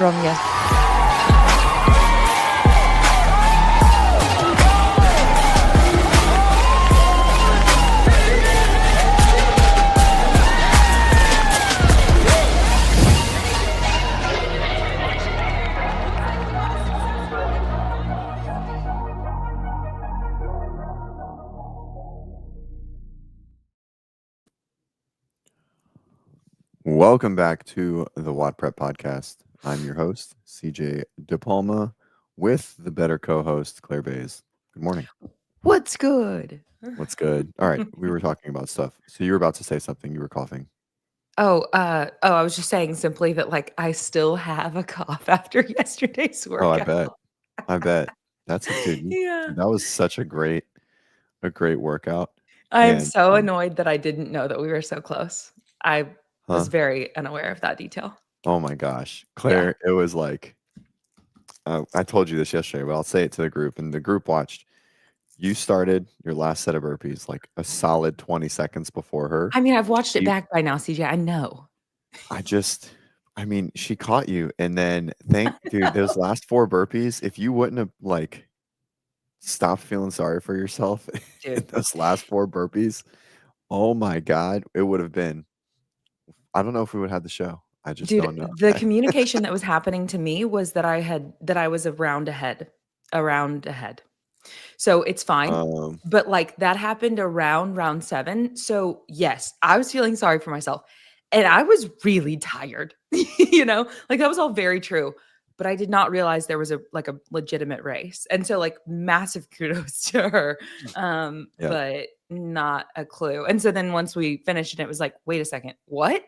from yes. Welcome back to the WODprep podcast. I'm your host, CJ DePalma, with the better co-host, Claire Bays. Good morning. What's good? What's good? All right, we were talking about stuff. So you were about to say something. You were coughing. I was just saying simply that like I still have a cough after yesterday's Oh, workout. I bet. That's a dude. Yeah. That was such a great workout. I am And so annoyed that I didn't know that we were so close. I was very unaware of that detail. Oh my gosh, Claire, it was like I told you this yesterday, but I'll say it to the group, and the group watched. You started your last set of burpees like a solid 20 seconds before her. I mean, I've watched it back by now, CJ. I know. I mean, she caught you, and then dude, those last 4 burpees, if you wouldn't have like stopped feeling sorry for yourself in Dude. those last 4 burpees, oh my God, it would have been. I don't know if we would have the show. I just don't know. The communication that was happening to me was that I was a round ahead. So it's fine. But like that happened around round 7. So yes, I was feeling sorry for myself. And I was really tired. Like that was all very true. But I did not realize there was a legitimate race. And so like massive kudos to her. But not a clue. And so then once we finished it was like, wait a second, what?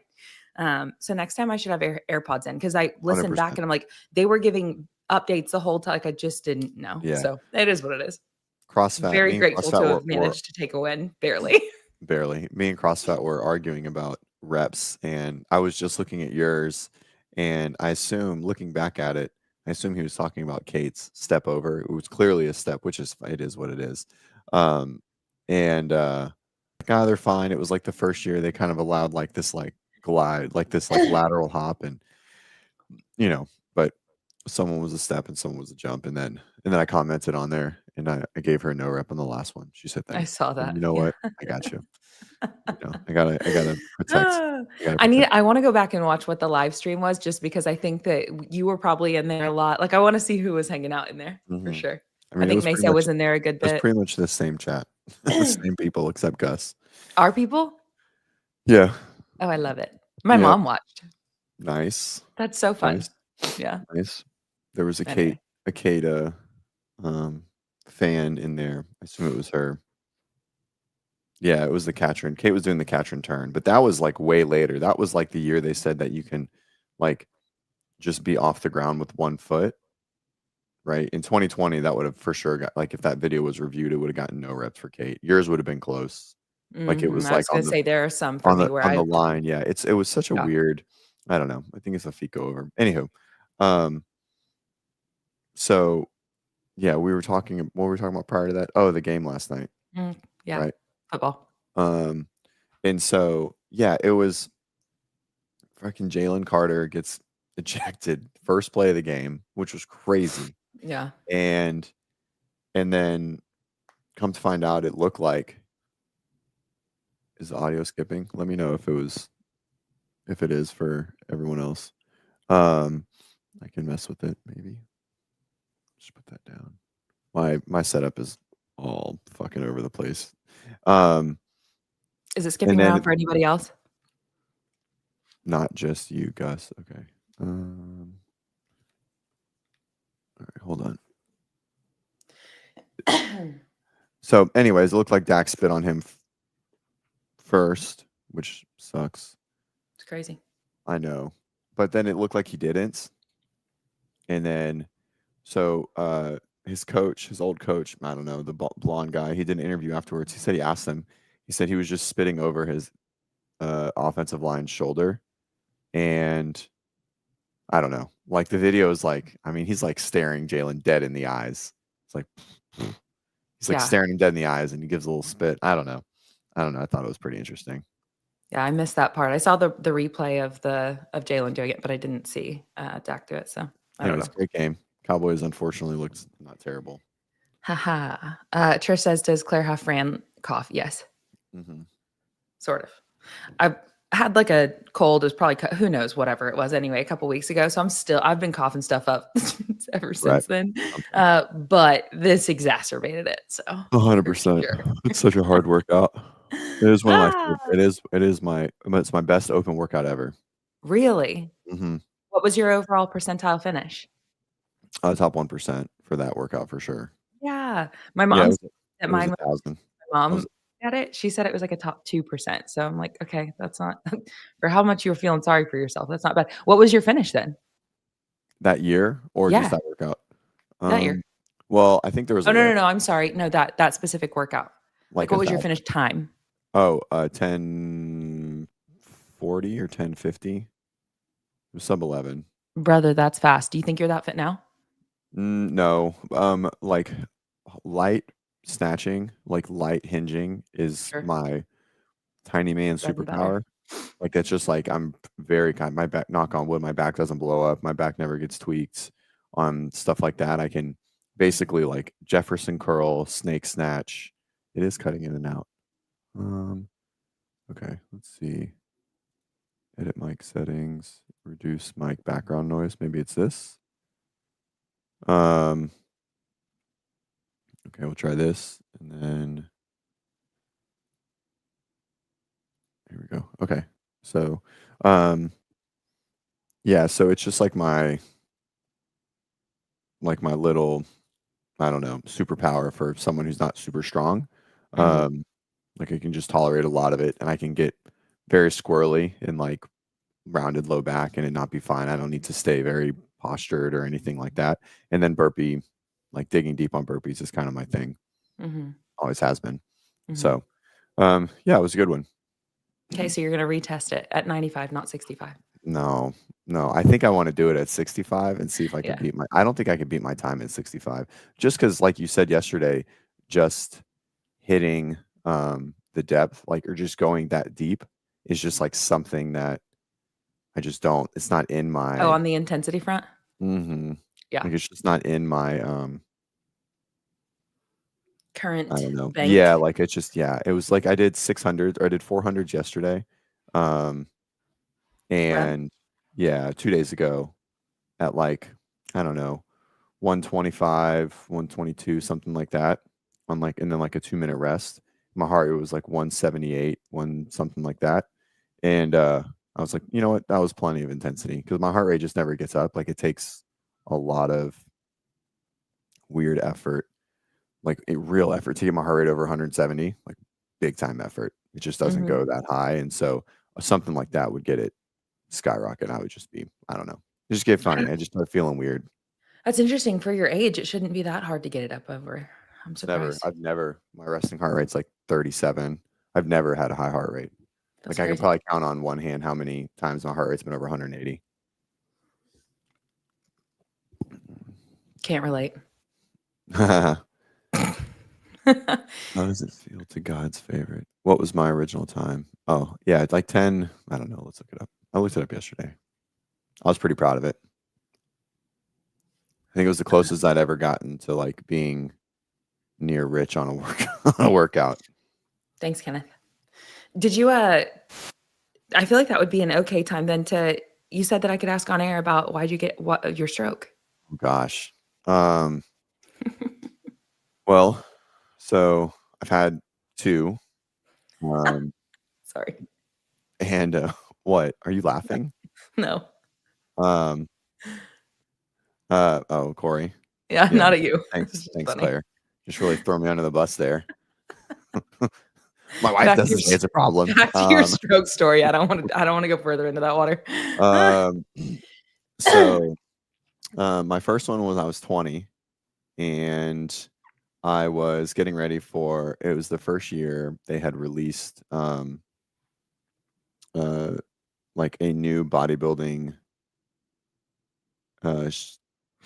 So next time I should have AirPods in because I listened 100%. back and I'm like, they were giving updates the whole time. Like I just didn't know. Yeah. So it is what it is. CrossFit. Very grateful to have managed to take a win. Barely. Me and CrossFit were arguing about reps, and I was just looking at yours, and looking back at it, I assume he was talking about Kate's step over. It was clearly a step, it is what it is. They're fine. It was like the first year they kind of allowed like this like glide, like this like lateral hop, and but someone was a step and someone was a jump, and then I commented on there, and I gave her a no rep on the last one. She said thanks. I saw that. And you know what? I got you. I gotta protect. I want to go back and watch what the live stream was, just because I think that you were probably in there a lot. Like I want to see who was hanging out in there for sure. I think Mesa was in there a good bit. It's pretty much the same chat, the same people except Gus. Our people? Yeah. Oh, I love it. My mom watched. Nice. That's so fun. Nice. Yeah. Nice. There was a Kate fan in there. I assume it was her. Yeah, it was the Katrin. Kate was doing the Katrin turn, but that was like way later. That was like the year they said that you can like just be off the ground with one foot. Right. In 2020, that would have for sure got, like, if that video was reviewed, it would have gotten no reps for Kate. Yours would have been close. Like it was I was like gonna say there are some for me where on the line. Yeah. It was such a weird, I don't know. I think it's a feet go over. Anywho. So yeah, what were we talking about prior to that? Oh, the game last night. Yeah. Right. Football. And so yeah, it was fucking Jalen Carter gets ejected first play of the game, which was crazy. Yeah. And then come to find out, it looked like, is the audio skipping? Let me know if it is for everyone else. I can mess with it maybe. Just put that down. My setup is all fucking over the place. Is it skipping around for anybody else? Not just you, Gus. Okay. All right, hold on. So anyways, it looked like Dak spit on him first, which sucks. It's crazy. I know. But then it looked like he didn't. And then so his old coach, I don't know, the blonde guy, he did an interview afterwards. He said he asked him, he said he was just spitting over his offensive line's shoulder. And I don't know. Like the video is like, I mean, he's like staring Jalen dead in the eyes. It's like he's like staring him dead in the eyes, and he gives a little spit. I don't know. I thought it was pretty interesting. Yeah, I missed that part. I saw the replay of Jalen doing it, but I didn't see Dak do it. So I Yeah, it don't was know. a great game. Cowboys unfortunately looked not terrible. Haha. Trish says, "Does Claire have Fran cough?" Yes, Mm-hmm. sort of. I had like a cold. It was probably who knows, whatever it was. Anyway, a couple weeks ago, so I've been coughing stuff up ever Right. since then. Okay. But this exacerbated it. So for 100%. sure. It's such a hard workout. It is one of my Ah, favorite. It's my best open workout ever. really? Mm-hmm. What was your overall percentile finish? Top 1% for that workout for sure. Yeah, my Yeah, mom's at it was mine. 1,000. My I was mom at it, she said it was like a top 2%. So I'm like, okay, that's not for how much you were feeling sorry for yourself. That's not bad. What was your finish then? that year or just Yeah, that workout? that year. Well, I think there was Oh a no, no, lift, no. I'm sorry. No, that specific workout. Like, like what was your finish 1,000. time, Oh, 10:40 or 10:50. It was sub 11. brother? That's fast. Do you think you're that fit now? No, like light snatching, like light hinging is Sure, my tiny man bread and butter. superpower. Like it's just like I'm very kind. My back, knock on wood, my back doesn't blow up. My back never gets tweaked. On stuff like that, I can basically like Jefferson curl, snake snatch. It is cutting in and out. Um, okay, let's see. Edit mic settings, reduce mic background noise. Maybe it's this. Um, okay, we'll try this, and then here we go. Okay, so, um, yeah, so it's just like my little, I don't know, superpower for someone who's not super strong. Mhm, Um, like I can just tolerate a lot of it, and I can get very squirrely and like rounded low back, and it not be fine. I don't need to stay very postured or anything like that. And then burpee, like digging deep on burpees is kind of my thing. mhm, Always has been. mhm. So, yeah, it was a good one. Okay, so you're gonna retest it at 95, not 65. No, no, I think I want to do it at 65 and see if I can Yeah. beat my. I don't think I could beat my time at 65, just because, like you said yesterday, just hitting the depth, like or just going that deep, is just like something that I just don't. It's not in Oh, my. on the intensity front? Hmm. Yeah. Like it's just not in my. I Current don't know. Yeah, bank. like it's just yeah. It was like I did 600 or I did 400s yesterday, um, Rep. and yeah, 2 days ago at like I don't know 125, 122, something like that. On like and then like a 2 minute rest. My heart rate was like 178, one something like that. And I was like, you know what? That was plenty of intensity because my heart rate just never gets up. Like it takes a lot of weird effort, like a real effort to get my heart rate over 170, like big time effort. It just doesn't Mhm. go that high. And so something like that would get it skyrocket. I would just be, I don't know, just get funny. I just start feeling weird. That's interesting for your age, it shouldn't be that hard to get it up over. I'm surprised. My resting heart rate's like 37. I've never had a high heart rate. That's Like I can crazy. probably count on one hand how many times my heart rate's been over 180. Can't relate. How does it feel to God's favorite? What was my original time? Oh, yeah, it's like 10. I don't know. Let's look it up. I looked it up yesterday. I was pretty proud of it. I think it was the closest I'd ever gotten to like being near rich on a on a workout. Thanks, Kenneth. Did you, I feel like that would be an okay time then to you said that I could ask on air about why'd you get what your stroke? Oh, gosh. Um, well, so I've had two. Um, Sorry. and what? Are you laughing? No. Um, oh, Corey. Yeah, Yeah. not at you. It's Thanks. just Thanks, funny. Claire. Just really throw me under the bus there. My wife Back to your doesn't say it's a problem. back to your stroke story. I don't wanna go further into that water. Um, so my first one was I was 20 and I was getting ready for it was the first year they had released uh like a new bodybuilding uh sh-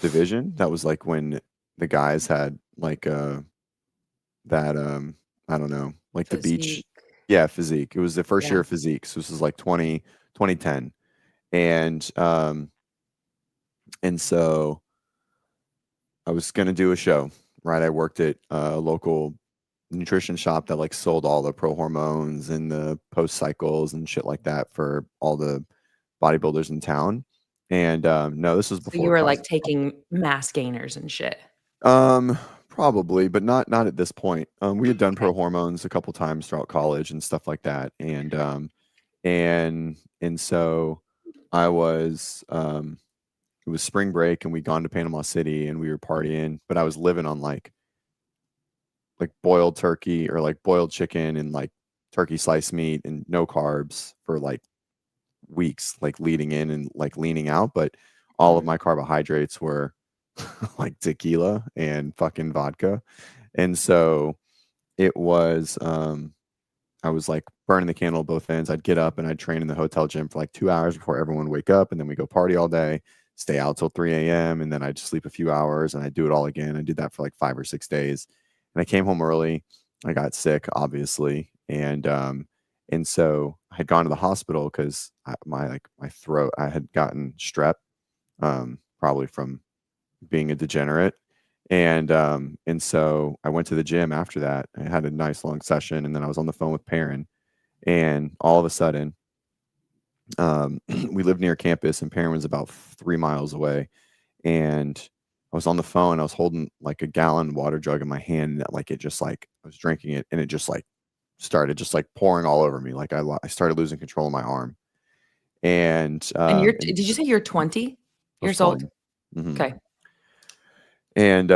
division. That was like when the guys had like that I don't know, like the beach Physique. Yeah, physique. It was the first year Yeah. of physique. So this is like 2010. And so I was gonna do a show, right? I worked at a local nutrition shop that like sold all the pro hormones and the post cycles and shit like that for all the bodybuilders in town. And no, this was So you before were like CrossFit. taking mass gainers and shit. Probably, but not at this point. We had done Okay. pro hormones a couple times throughout college and stuff like that, and so I was it was spring break and we'd gone to Panama City and we were partying, but I was living on like boiled turkey or like boiled chicken and like turkey sliced meat and no carbs for like weeks, like leading in and like leaning out. But all of Mhm. my carbohydrates were like tequila and fucking vodka. And so it was, I was like burning the candle at both ends. I'd get up and I'd train in the hotel gym for like 2 hours before everyone would wake up. And then we go party all day, stay out till 3 a.m. And then I'd sleep a few hours and I'd do it all again. I did that for like 5 or 6 days. And I came home early. I got sick, obviously. And so I had gone to the hospital because my throat, I had gotten strep, probably from being a degenerate. And so I went to the gym after that. I had a nice long session, and then I was on the phone with Perrin, and all of a sudden, we lived near campus, and Perrin was about 3 miles away, and I was on the phone. I was holding like a gallon water jug in my hand, and like it just like I was drinking it, and it just like started just like pouring all over me. Like I started losing control of my arm, And and did you say you're 20 I was years old? 20. Hmm. Okay. And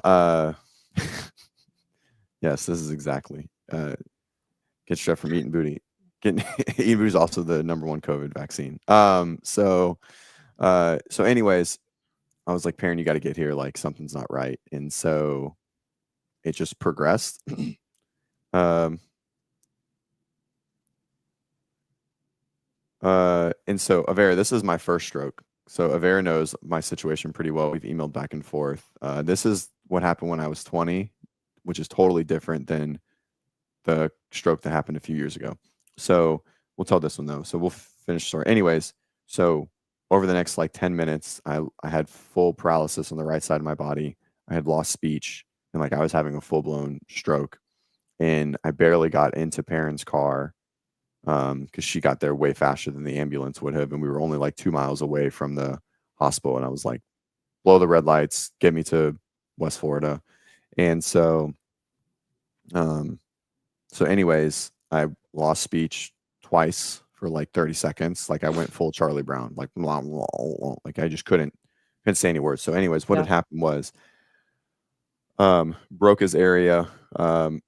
uh, yes, this is exactly. Get strep from eating booty. Getting eating booty is also the number one COVID vaccine. So anyways, I was like, Perrin, you got to get here. Like something's not right. And so it just progressed. um, and so Avera, this is my first stroke. So Avera knows my situation pretty well. We've emailed back and forth. This is what happened when I was 20, which is totally different than the stroke that happened a few years ago. So we'll tell this one though. So we'll finish the story. Anyways, so over the next like 10 minutes, I had full paralysis on the right side of my body. I had lost speech and like I was having a full blown stroke. And I barely got into Perrin's car because she got there way faster than the ambulance would have. And we were only like 2 miles away from the hospital. And I was like, blow the red lights, get me to West Florida. And um, so, anyways, I lost speech twice for like 30 seconds. Like I went full Charlie Brown, like blah, blah, blah, like I just couldn't say any words. So, anyways, what had Yeah. happened was broke his area. Um,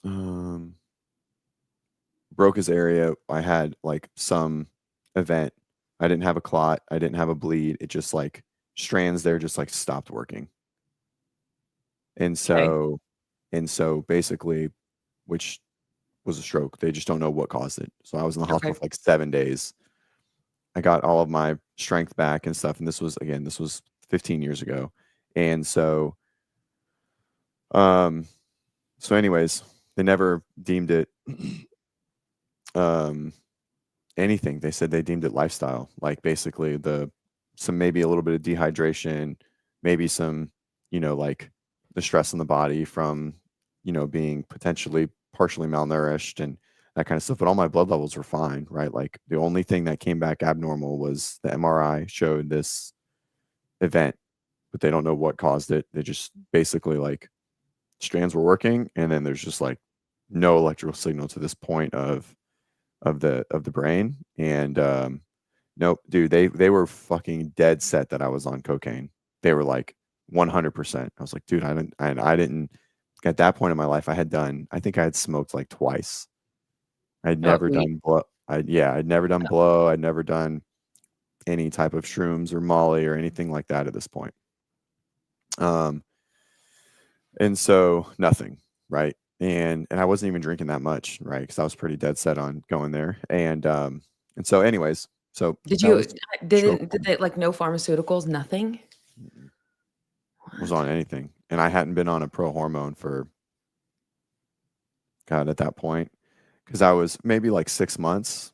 um, broke his area. I had like some event. I didn't have a clot. I didn't have a bleed. It just like strands there just like stopped working. And Okay. so and so basically, which was a stroke. They just don't know what caused it. So I was in the hospital Okay. for like 7 days. I got all of my strength back and stuff. And this was 15 years ago. And um, so anyways, they never deemed it um anything. They said they deemed it lifestyle. Like basically some maybe a little bit of dehydration, maybe some, like the stress on the body from, being potentially partially malnourished and that kind of stuff. But all my blood levels were fine, right? Like the only thing that came back abnormal was the MRI showed this event, but they don't know what caused it. They just basically like strands were working and then there's just like no electrical signal to this point of the brain. And nope, dude, they were fucking dead set that I was on cocaine. They were like 100%. I was like, dude, I didn't at that point in my life I think I had smoked like twice. I'd never Weed. done blow. I'd never done blow. I'd never done any type of shrooms or Molly or anything like that at this point. Um, and so nothing, right? And I wasn't even drinking that much, right? Because I was pretty dead set on going there. And so, anyways, so Did that you was stroke did they like no pharmaceuticals, nothing? one. Was What? on anything, and I hadn't been on a pro hormone for God, at that point, because I was maybe like 6 months.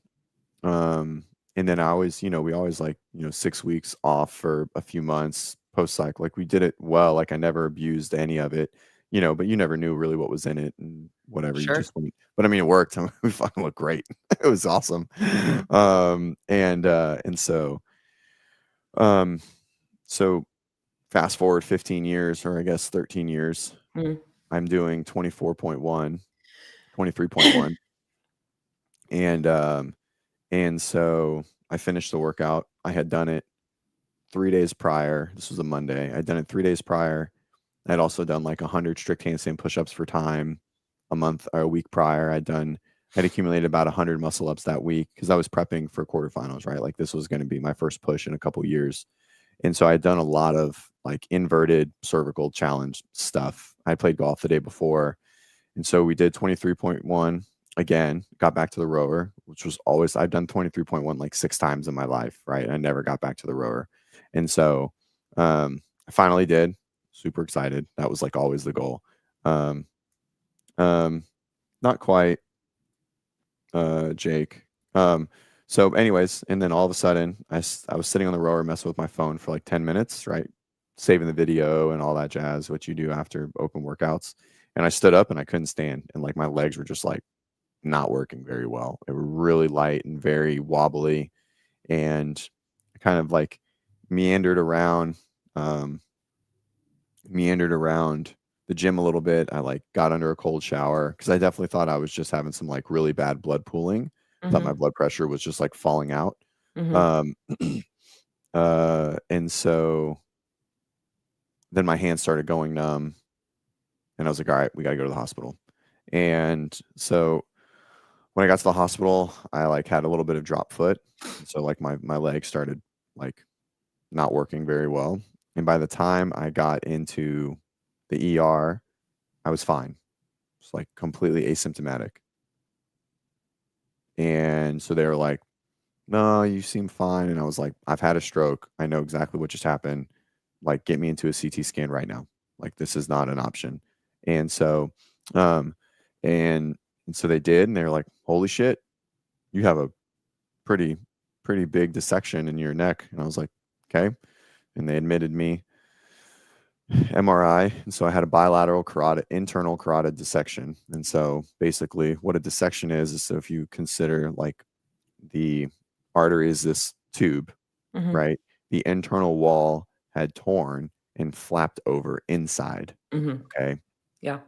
And then I always, we always like, 6 weeks off for a few months post cycle. Like we did it well. Like I never abused any of it, but you never knew really what was in it and whatever. You Sure. just went, but I mean, it worked. I mean, we fucking looked great. It was awesome. And um, so fast forward 15 years, or I guess 13 years, Mm. I'm doing 24.1, 23.1. And so I finished the workout. I had done it 3 days prior. This was a Monday. I'd done it 3 days prior. I'd also done like 100 strict handstand push-ups for time a month or a week prior. I'd accumulated about 100 muscle ups that week because I was prepping for quarterfinals, right? Like this was going to be my first push in a couple years. And so I'd done a lot of like inverted cervical challenge stuff. I played golf the day before. And so we did 23.1 again, got back to the rower, which was always, I've done 23.1 like 6 times in my life, right? I never got back to the rower. And so I finally did. Super excited. That was like always the goal. Um, not quite, Jake. So, anyways, and then all of a sudden, I was sitting on the rower messing with my phone for like 10 minutes, right? Saving the video and all that jazz, what you do after open workouts. And I stood up and I couldn't stand. And like my legs were just like not working very well. They were really light and very wobbly. And I kind of like meandered around, um, meandered around the gym a little bit. I like got under a cold shower because I definitely thought I was just having some like really bad blood pooling. I thought my Mhm. blood pressure was just like falling out. Mhm. Um, and so then my hands started going numb, and I was like, all right, we got to go to the hospital. And so when I got to the hospital, I like had a little bit of drop foot. And so like my legs started like not working very well. And by the time I got into the ER, I was fine. It's like completely asymptomatic. And so they were like, no, you seem fine. And I was like, I've had a stroke. I know exactly what just happened. Like, get me into a CT scan right now. Like, this is not an option. And so, um, and, and so they did, and they were like, holy shit, you have a pretty, pretty big dissection in your neck. And I was like, okay. And they admitted me MRI. And so I had a bilateral internal carotid dissection. And so basically what a dissection is so if you consider like the artery is this tube, Mhm. right? The internal wall had torn and flapped over inside. Mhm. Okay. Yeah.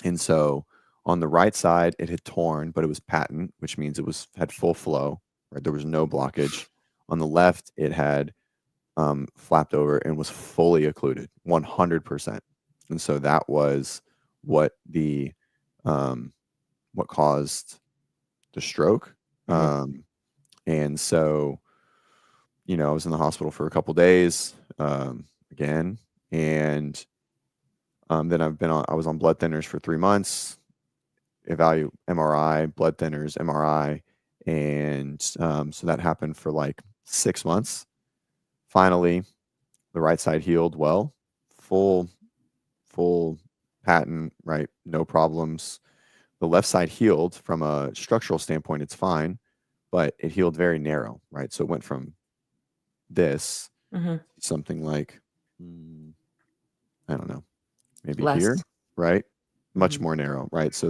And so on the right side, it had torn, but it was patent, which means had full flow, right? There was no blockage. On the left, it had flapped over and was fully occluded, 100%. And so that was what the what caused the stroke. Mhm. And so, I was in the hospital for a couple days again, and then I was on blood thinners for 3 months, MRI, blood thinners, MRI, and so that happened for like 6 months. Finally, the right side healed well, full full patent, right? No problems. The left side healed from a structural standpoint, it's fine, but it healed very narrow, right? So it went from this Mhm. something like, I don't know, maybe here, Less. right? Much Mhm. more narrow, right? So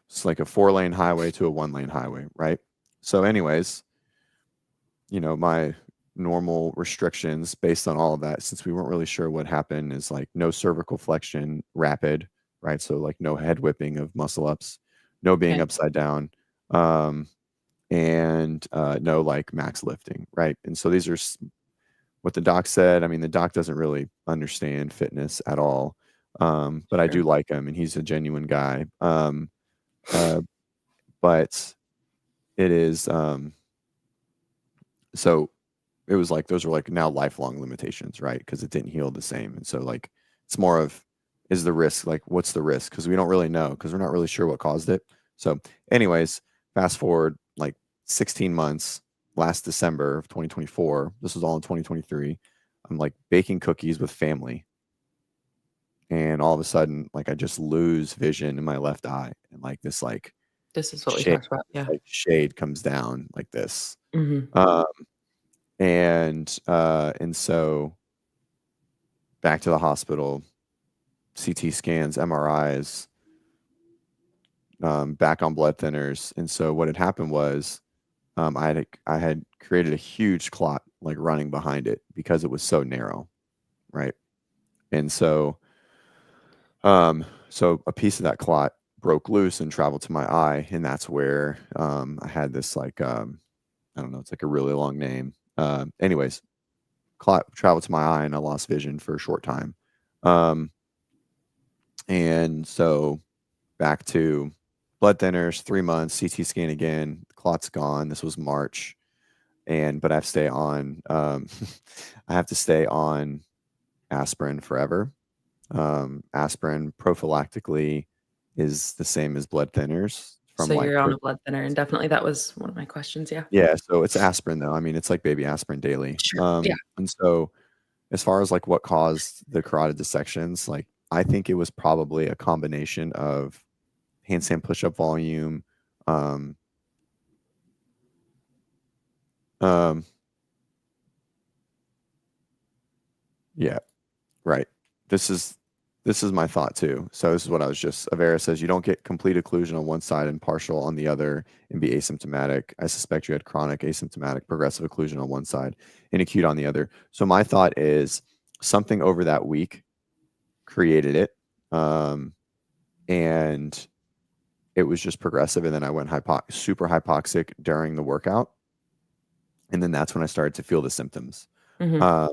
it's like a 4-lane highway to a 1-lane highway, right? So, anyways, my normal restrictions based on all of that, since we weren't really sure what happened, is like no cervical flexion, rapid, right? So, like no head whipping of muscle ups, no being Okay. upside down, um, and no like max lifting, right? And so these are what the doc said. I mean, the doc doesn't really understand fitness at all, but I do Sure. like him, and he's a genuine guy. Uh, but it is so it was like those were like now lifelong limitations, right? Because it didn't heal the same, and so like it's more of is the risk like what's the risk? Because we don't really know because we're not really sure what caused it. So, anyways, fast forward like 16 months. Last December of 2024, this was all in 2023. I'm like baking cookies with family, and all of a sudden, like I just lose vision in my left eye, and like this This is what we shade, talked about. Yeah. shade comes down like this. Mhm. Um, and so back to the hospital, CT scans, MRIs, back on blood thinners. And so what had happened was I had created a huge clot like running behind it because it was so narrow, right? And so a piece of that clot broke loose and traveled to my eye, and that's where I had this I don't know, it's like a really long name. Anyways, clot traveled to my eye, and I lost vision for a short time. Um, and so back to blood thinners, 3 months, CT scan again, clot's gone. This was March, but I have to stay on. I have to stay on aspirin forever. Aspirin prophylactically is the same as blood thinners from So like you're on a blood thinner, and definitely that was one of my questions. Yeah. yeah, so it's aspirin though. I mean, it's like baby aspirin daily. Sure. Yeah. And so as far as like what caused the carotid dissections, like I think it was probably a combination of handstand push-up volume, um, um, yeah, right. This is this is my thought too. So this is what I was just Avera says you don't get complete occlusion on one side and partial on the other and be asymptomatic. I suspect you had chronic asymptomatic progressive occlusion on one side and acute on the other. So my thought is something over that week created it. And it was just progressive, and then I went super hypoxic during the workout, and then that's when I started to feel the symptoms. Mhm. Uh,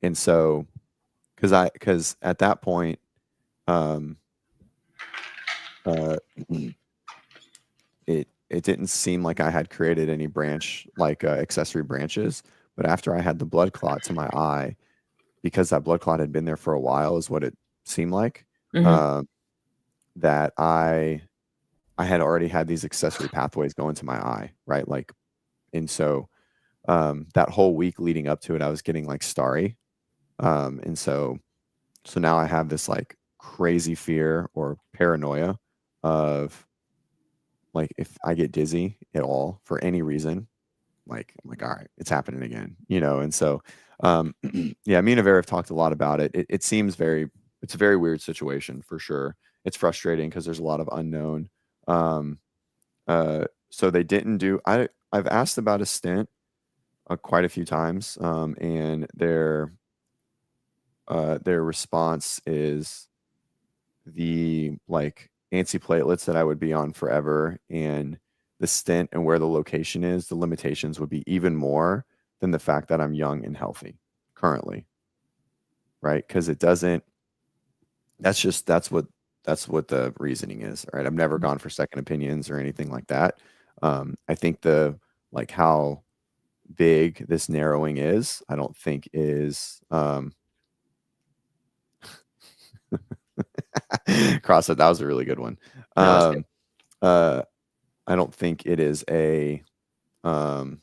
and so because at that point, um, uh, it didn't seem like I had created any accessory branches. But after I had the blood clot to my eye, because that blood clot had been there for a while, is what it seemed like. Mhm. Um, that I had already had these accessory pathways going to my eye, right? Like, and so that whole week leading up to it, I was getting like starry. And so now I have this like crazy fear or paranoia of like if I get dizzy at all for any reason, like I'm like, all right, it's happening again, you know. And so yeah, me and Avera have talked a lot about it. It seems it's a very weird situation for sure. It's frustrating because there's a lot of unknown. Um, so they didn't do I've asked about a stent quite a few times, and their response is the like antiplatelets that I would be on forever, and the stent and where the location is, the limitations would be even more than the fact that I'm young and healthy currently, right? Because it doesn't. That's what the reasoning is, right? I've never gone for second opinions or anything like that. I think the like how big this narrowing is, I don't think is CrossFit. That was a really good one. That was good. Uh, I don't think it is a um,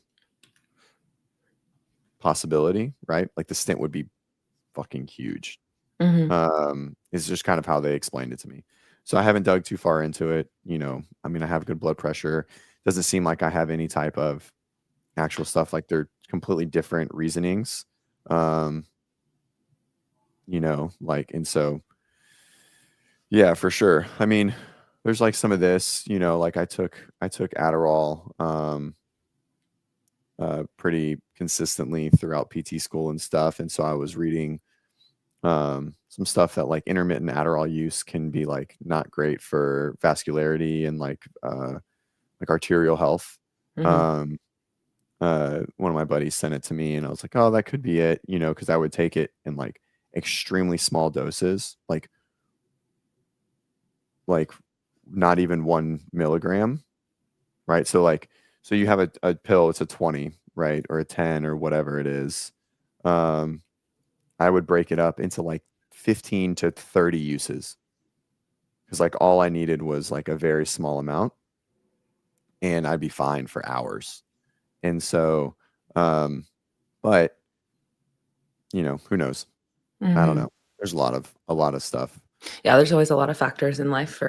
possibility, right? Like the stint would be fucking huge. Mhm. It's just kind of how they explained it to me. So I haven't dug too far into it. You know, I mean, I have good blood pressure. Doesn't seem like I have any type of actual stuff. Like they're completely different reasonings. Um, you know, like, and so yeah, for sure. I mean, there's like some of this, you know, like I took Adderall pretty consistently throughout PT school and stuff, and so I was reading some stuff that like intermittent Adderall use can be like not great for vascularity and like arterial health. Mhm. Um, one of my buddies sent it to me, and I was like, oh, that could be it, you know, because I would take it in like extremely small doses, like not even 1 milligram, right? So you have a pill, it's a 20, right? Or a 10 or whatever it is. Um, I would break it up into like 15 to 30 uses because like all I needed was like a very small amount and I'd be fine for hours. And so, um, but you know, who knows? I don't Mhm. know. There's a lot of stuff. Yeah, there's always a lot of factors in life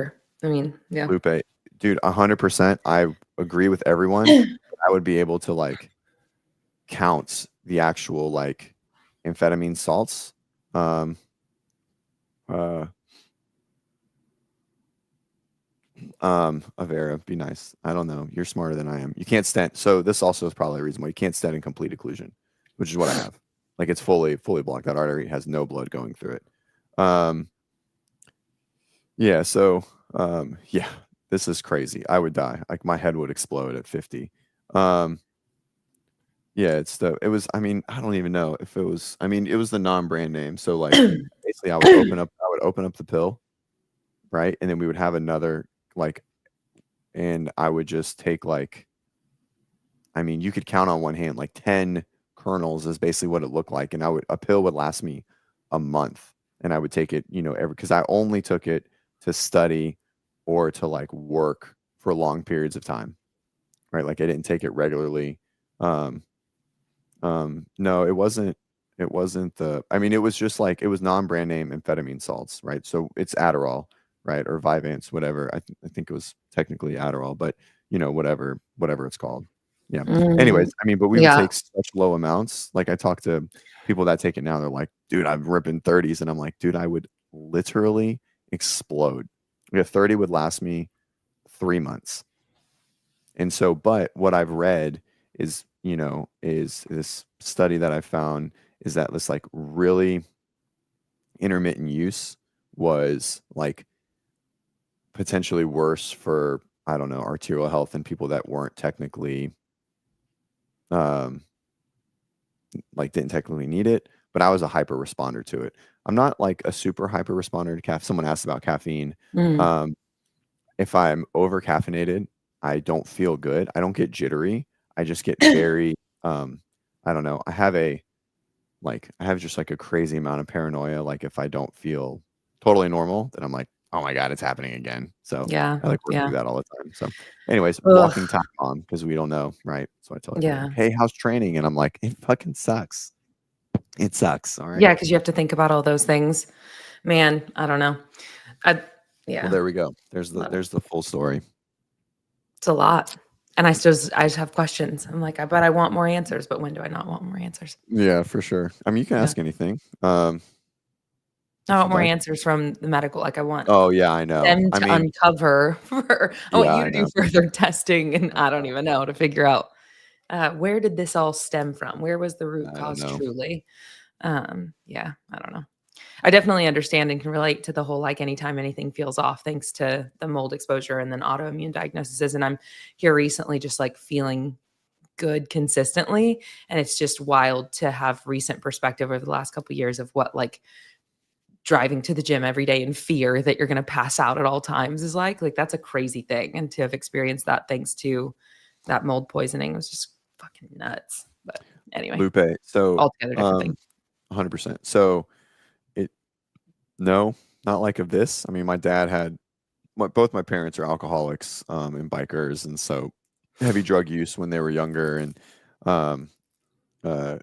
yeah. Lupe, dude, 100%. I agree with everyone. I would be able to like count the actual like amphetamine salts. Um, uh, Avera, be nice. I don't know. You're smarter than I am. You can't stent. So this also is probably a reason why you can't stent in complete occlusion, which is what I have. Like it's fully blocked. That artery has no blood going through it. Yeah. So, yeah, this is crazy. I would die. Like my head would explode at 50. Yeah, it was, I mean, I don't even know if it was, I mean, it was the non-brand name. So like basically I would open up the pill, right? And then we would have another like, and I would just take like, I mean, you could count on one hand, like 10 kernels is basically what it looked like. And a pill would last me a month and I would take it, because I only took it to study or to like work for long periods of time, right? Like I didn't take it regularly. Um, no, it wasn't I mean, it was just like, it was non-brand name amphetamine salts, right? So it's Adderall, right? Or Vyvanse, whatever. I think it was technically Adderall, but whatever it's called. Yeah. Mm, Anyways, I mean, but we would yeah. take such low amounts. Like I talk to people that take it now, they're like, dude, I'm ripping 30s. And I'm like, dude, I would literally explode. Yeah, 30 would last me 3 months. And so, but what I've read is this study that I found is that this like really intermittent use was like potentially worse for, I don't know, arterial health and people that weren't technically, um, like didn't technically need it, but I was a hyper responder to it. I'm not like a super hyper responder to caffeine. Someone asked about caffeine. Mm. Um, if I'm over caffeinated, I don't feel good. I don't get jittery. I just get very, I don't know. I have just like a crazy amount of paranoia. Like if I don't feel totally normal, then I'm like, oh my God, it's happening again. So Yeah. I like work through Yeah. that all the time. So anyways, Ugh. walking time on because we don't know, right? So I tell everyone Yeah. like, hey, how's training? And I'm like, it fucking sucks. It sucks. All right. Yeah, because you have to think about all those things. Man, I don't know. I Well, yeah, there we go. There's the love it. there's the full story. It's a lot. And I just have questions. I'm like, I bet I want more answers, but when do I not want more answers? Yeah, for sure. I mean, you can Yeah. ask anything, I if want you'd more like. answers from the medical. Like I want Oh yeah, I know. them I to mean, uncover I want yeah, you I to do know. further testing and I I don't know. even know to figure out where did this all stem from? Where was the root I don't cause know. truly? Yeah, I don't know. I definitely understand and can relate to the whole like anytime anything feels off, thanks to the mold exposure and then autoimmune diagnoses. And I'm here recently just like feeling good consistently. And it's just wild to have recent perspective over the last couple of years of what like driving to the gym every day in fear that you're going to pass out at all times is like. Like that's a crazy thing. And to have experienced that thanks to that mold poisoning was just fucking nuts. But anyway, Lupe. So, altogether different thing. 100%. So it no, not like of this. I mean, my dad had both my parents are alcoholics, and bikers, and so heavy drug use when they were younger, and um, uh,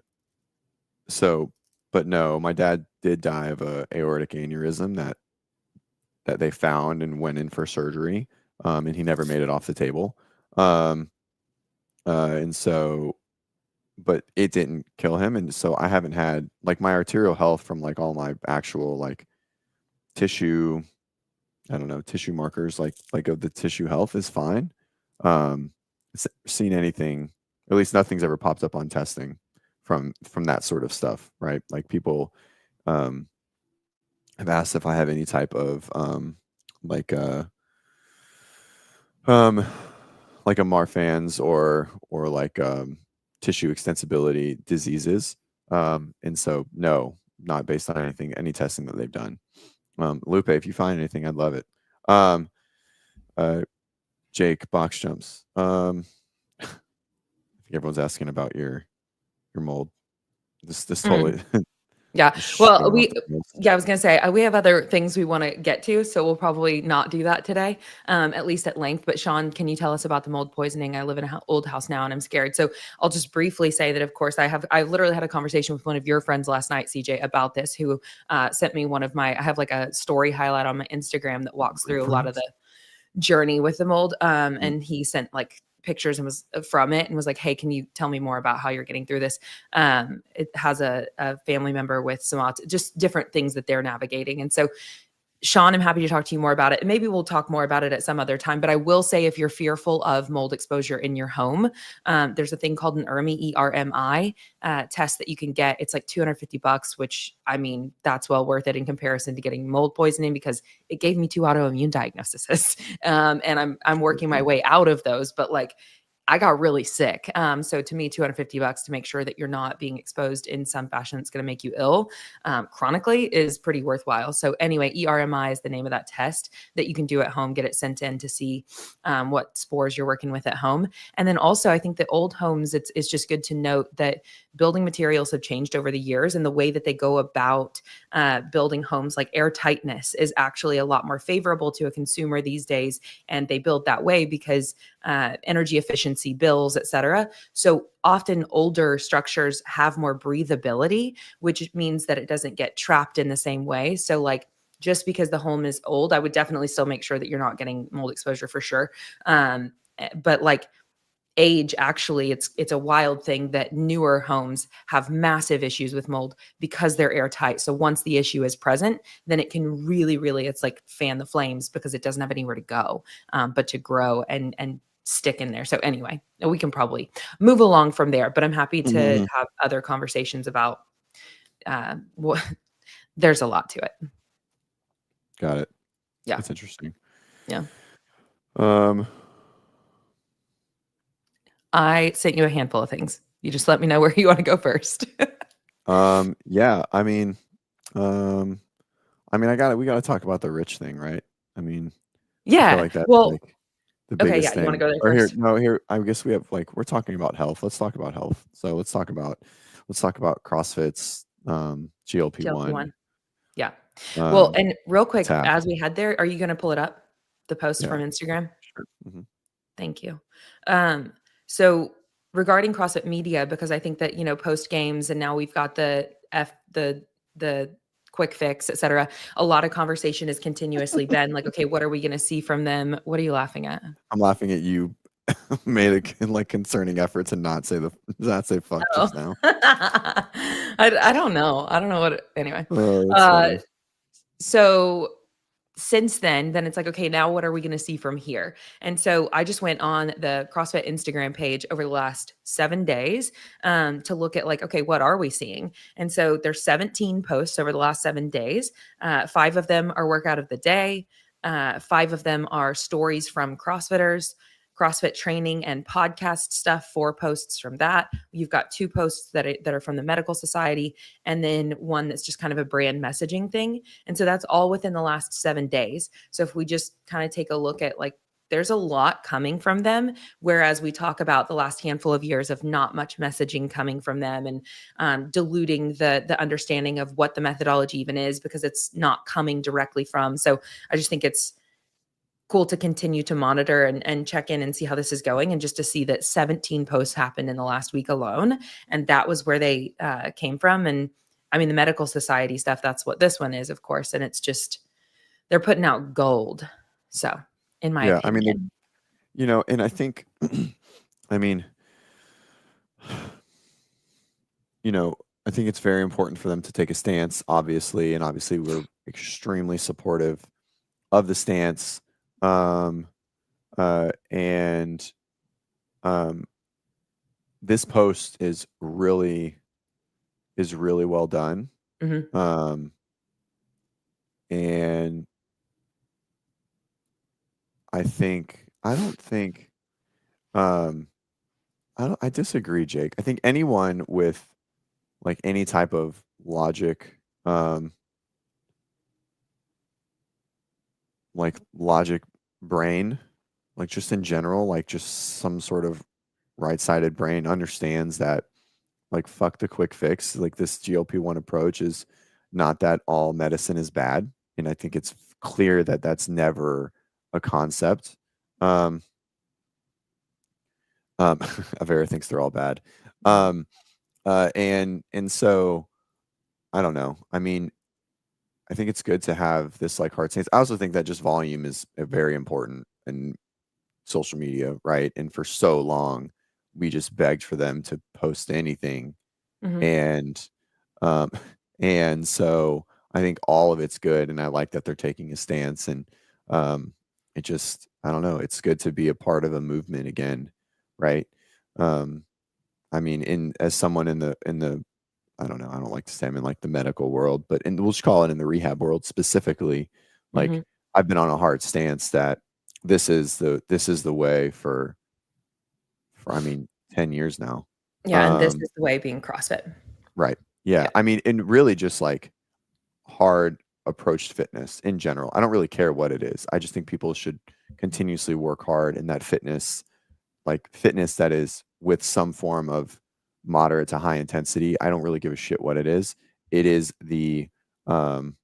so, but no, my dad did die of a aortic aneurysm that they found and went in for surgery, and he never made it off the table, um, and so, but it didn't kill him, and so I haven't had like my arterial health from like all my actual like tissue, I don't know, tissue markers like of the tissue health is fine. Um, seen anything, at least nothing's ever popped up on testing from that sort of stuff, right? Like people um have asked if I have any type of like um like a Marfan's or like tissue extensibility diseases. And so no, not based on any testing that they've done. Lupe, if you find anything, I'd love it. Um, uh, Jake, box jumps. I think everyone's asking about your mold. This Mm. totally Yeah. Just Well, showing off the fields. I was gonna say, we have other things we wanna get to, so we'll probably not do that today, at least at length. But Sean, can you tell us about the mold poisoning? I live in a old house now, and I'm scared. So I'll just briefly say that, of course, I literally had a conversation with one of your friends last night, CJ, about this, who sent me I have like a story highlight on my Instagram that walks through a lot of the journey with the mold. Mhm. And he sent like pictures and was from it and was like, hey, can you tell me more about how you're getting through this? It has a family member with some just different things that they're navigating. And so Sean, I'm happy to talk to you more about it. And maybe we'll talk more about it at some other time. But I will say, if you're fearful of mold exposure in your home, there's a thing called an ERMI test that you can get. It's like $250, which, I mean, that's well worth it in comparison to getting mold poisoning, because it gave me 2 autoimmune diagnoses. And I'm working my way out of those. But like, I got really sick. So to me, $250 to make sure that you're not being exposed in some fashion that's going to make you ill chronically is pretty worthwhile. So anyway, ERMI is the name of that test that you can do at home, get it sent in to see what spores you're working with at home. And then also, I think that old homes, it's just good to note that building materials have changed over the years, and the way that they go about building homes, like air tightness, is actually a lot more favorable to a consumer these days. And they build that way because energy efficiency, bills, et cetera. So often older structures have more breathability, which means that it doesn't get trapped in the same way. So like, just because the home is old, I would definitely still make sure that you're not getting mold exposure for sure. But like, age, actually, it's a wild thing that newer homes have massive issues with mold because they're airtight. So once the issue is present, then it can really, it's like fan the flames, because it doesn't have anywhere to go but to grow and stick in there. So anyway, we can probably move along from there, but I'm happy to Mhm. have other conversations about what there's a lot to it. Got it. Yeah. That's interesting. Yeah. Um, I sent you a handful of things. You just let me know where you want to go first. yeah, we gotta talk about the rich thing, right? I mean, I feel Yeah. like that's Well, like the okay. biggest Yeah. You want to thing. go there Or here, first? no, here, I guess we have like, we're talking about health. Let's talk about health. So let's talk about CrossFit's GLP-1 GLP-1. Yeah. Well, um and real quick, attack. as we head there, are you going to pull it up? The post Yeah, from Instagram? sure. Mhm. Thank you. Um, so regarding CrossFit Media, because I think that, post games, and now we've got the quick fix, et cetera. A lot of conversation has continuously been like, okay, what are we going to see from them? What are you laughing at? I'm laughing at you made a like concerning effort to not say fuck Oh, just now. I don't know. I don't know anyway. Oh, that's Uh, funny. so since then it's like, okay, now what are we going to see from here? And so I just went on the CrossFit Instagram page over the last 7 days to look at like, okay, what are we seeing? And so there's 17 posts over the last 7 days. 5 of them are workout of the day. 5 of them are stories from CrossFitters, CrossFit training and podcast stuff. 4 posts from that. You've got 2 posts that are from the Medical Society, and then one that's just kind of a brand messaging thing. And so that's all within the last 7 days. So if we just kind of take a look at like, there's a lot coming from them. Whereas we talk about the last handful of years of not much messaging coming from them, and diluting the understanding of what the methodology even is, because it's not coming directly from. So I just think it's cool to continue to monitor and check in and see how this is going, and just to see that 17 posts happened in the last week alone, and that was where they came from. And I mean, the Medical Society stuff, that's what this one is, of course, and it's just they're putting out gold. So in my Yeah, I mean, opinion. and I think, I mean, I think it's very important for them to take a stance, obviously, and obviously we're extremely supportive of the stance. And this post is really well done. Mhm. Um, and I don't think, um, I disagree, Jake. I think anyone with like any type of logic, like logic brain, like just in general, like just some sort of right-sided brain understands that Like, fuck the quick fix. Like, this GLP-1 approach is not that all medicine is bad, and I think it's clear that that's never a concept. Avera thinks they're all bad. And so I don't know. I mean, I think it's good to have this like hard stance. I also think that just volume is very important in social media, right? And for so long, we just begged for them to post anything, and um, and so I think all of it's good, and I like that they're taking a stance, and it just I don't know. It's good to be a part of a movement again, right? Um, I mean, in as someone in the I don't know, I don't like to say I'm in like the medical world, but we'll just call it in the rehab world specifically, like I've been on a hard stance that this is the way for I mean 10 years now. Yeah, and this is the way being CrossFit. Right. Yeah. Yeah. I mean, and really just like hard approach to fitness in general. I don't really care what it is. I just think people should continuously work hard in that fitness, like fitness that is with some form of moderate to high intensity. I don't really give a shit what it is. It is um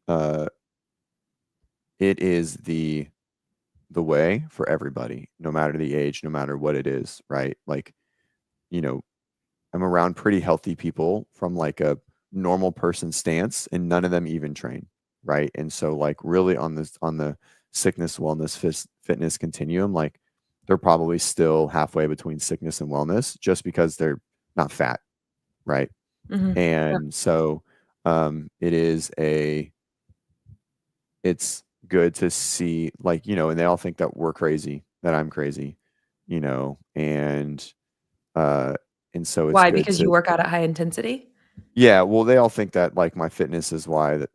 uh it is the way for everybody, no matter the age, no matter what it is, right? Like, you know, I'm around pretty healthy people from like a normal person stance, and none of them even train, right? And so, like, really on the sickness, wellness, fitness continuum, like, they're probably still halfway between sickness and wellness, just because they're not fat, right? Yeah. And so, it is it's good to see, like, and they all think that we're crazy, that I'm crazy, you know, uh, and so it's Why? good Because you to work out at high intensity? Yeah, well, they all think that, like, my fitness is why that,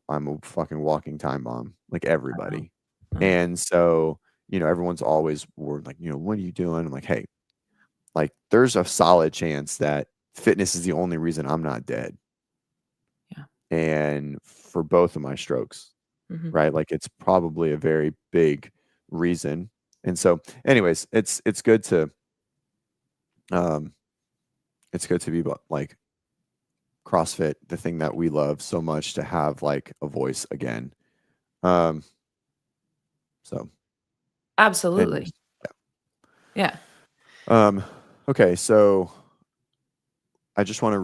I'm a fucking walking time bomb, like Oh, everybody. oh, And so, everyone's always worried, like, "What are you doing?" I'm like, "Hey, like, there's a solid chance that fitness is the only reason I'm not dead, yeah. and for both of my strokes, Mhm. right? Like, it's probably a very big reason." And so, anyways, um, it's good to be, like, CrossFit, the thing that we love so much, to have, like, a voice again. Um, so anyways, Absolutely. Yeah. yeah. Okay, so I want to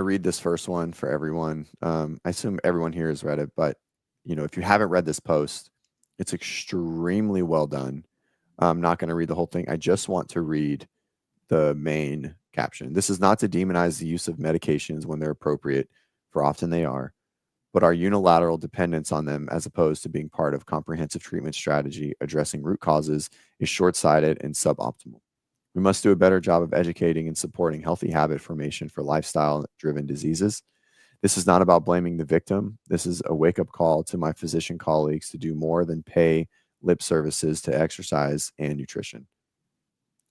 read this first one for everyone. I assume everyone here has read it, but if you haven't read this post, it's extremely well done. I'm not going to read the whole thing. I just want to read the main caption. This is not to demonize the use of medications when they're appropriate, for often they are, but our unilateral dependence on them, as opposed to being part of comprehensive treatment strategy addressing root causes, is short-sighted and suboptimal. We must do a better job of educating and supporting healthy habit formation for lifestyle-driven diseases. This is not about blaming the victim. This is a wake-up call to my physician colleagues to do more than pay lip services to exercise and nutrition.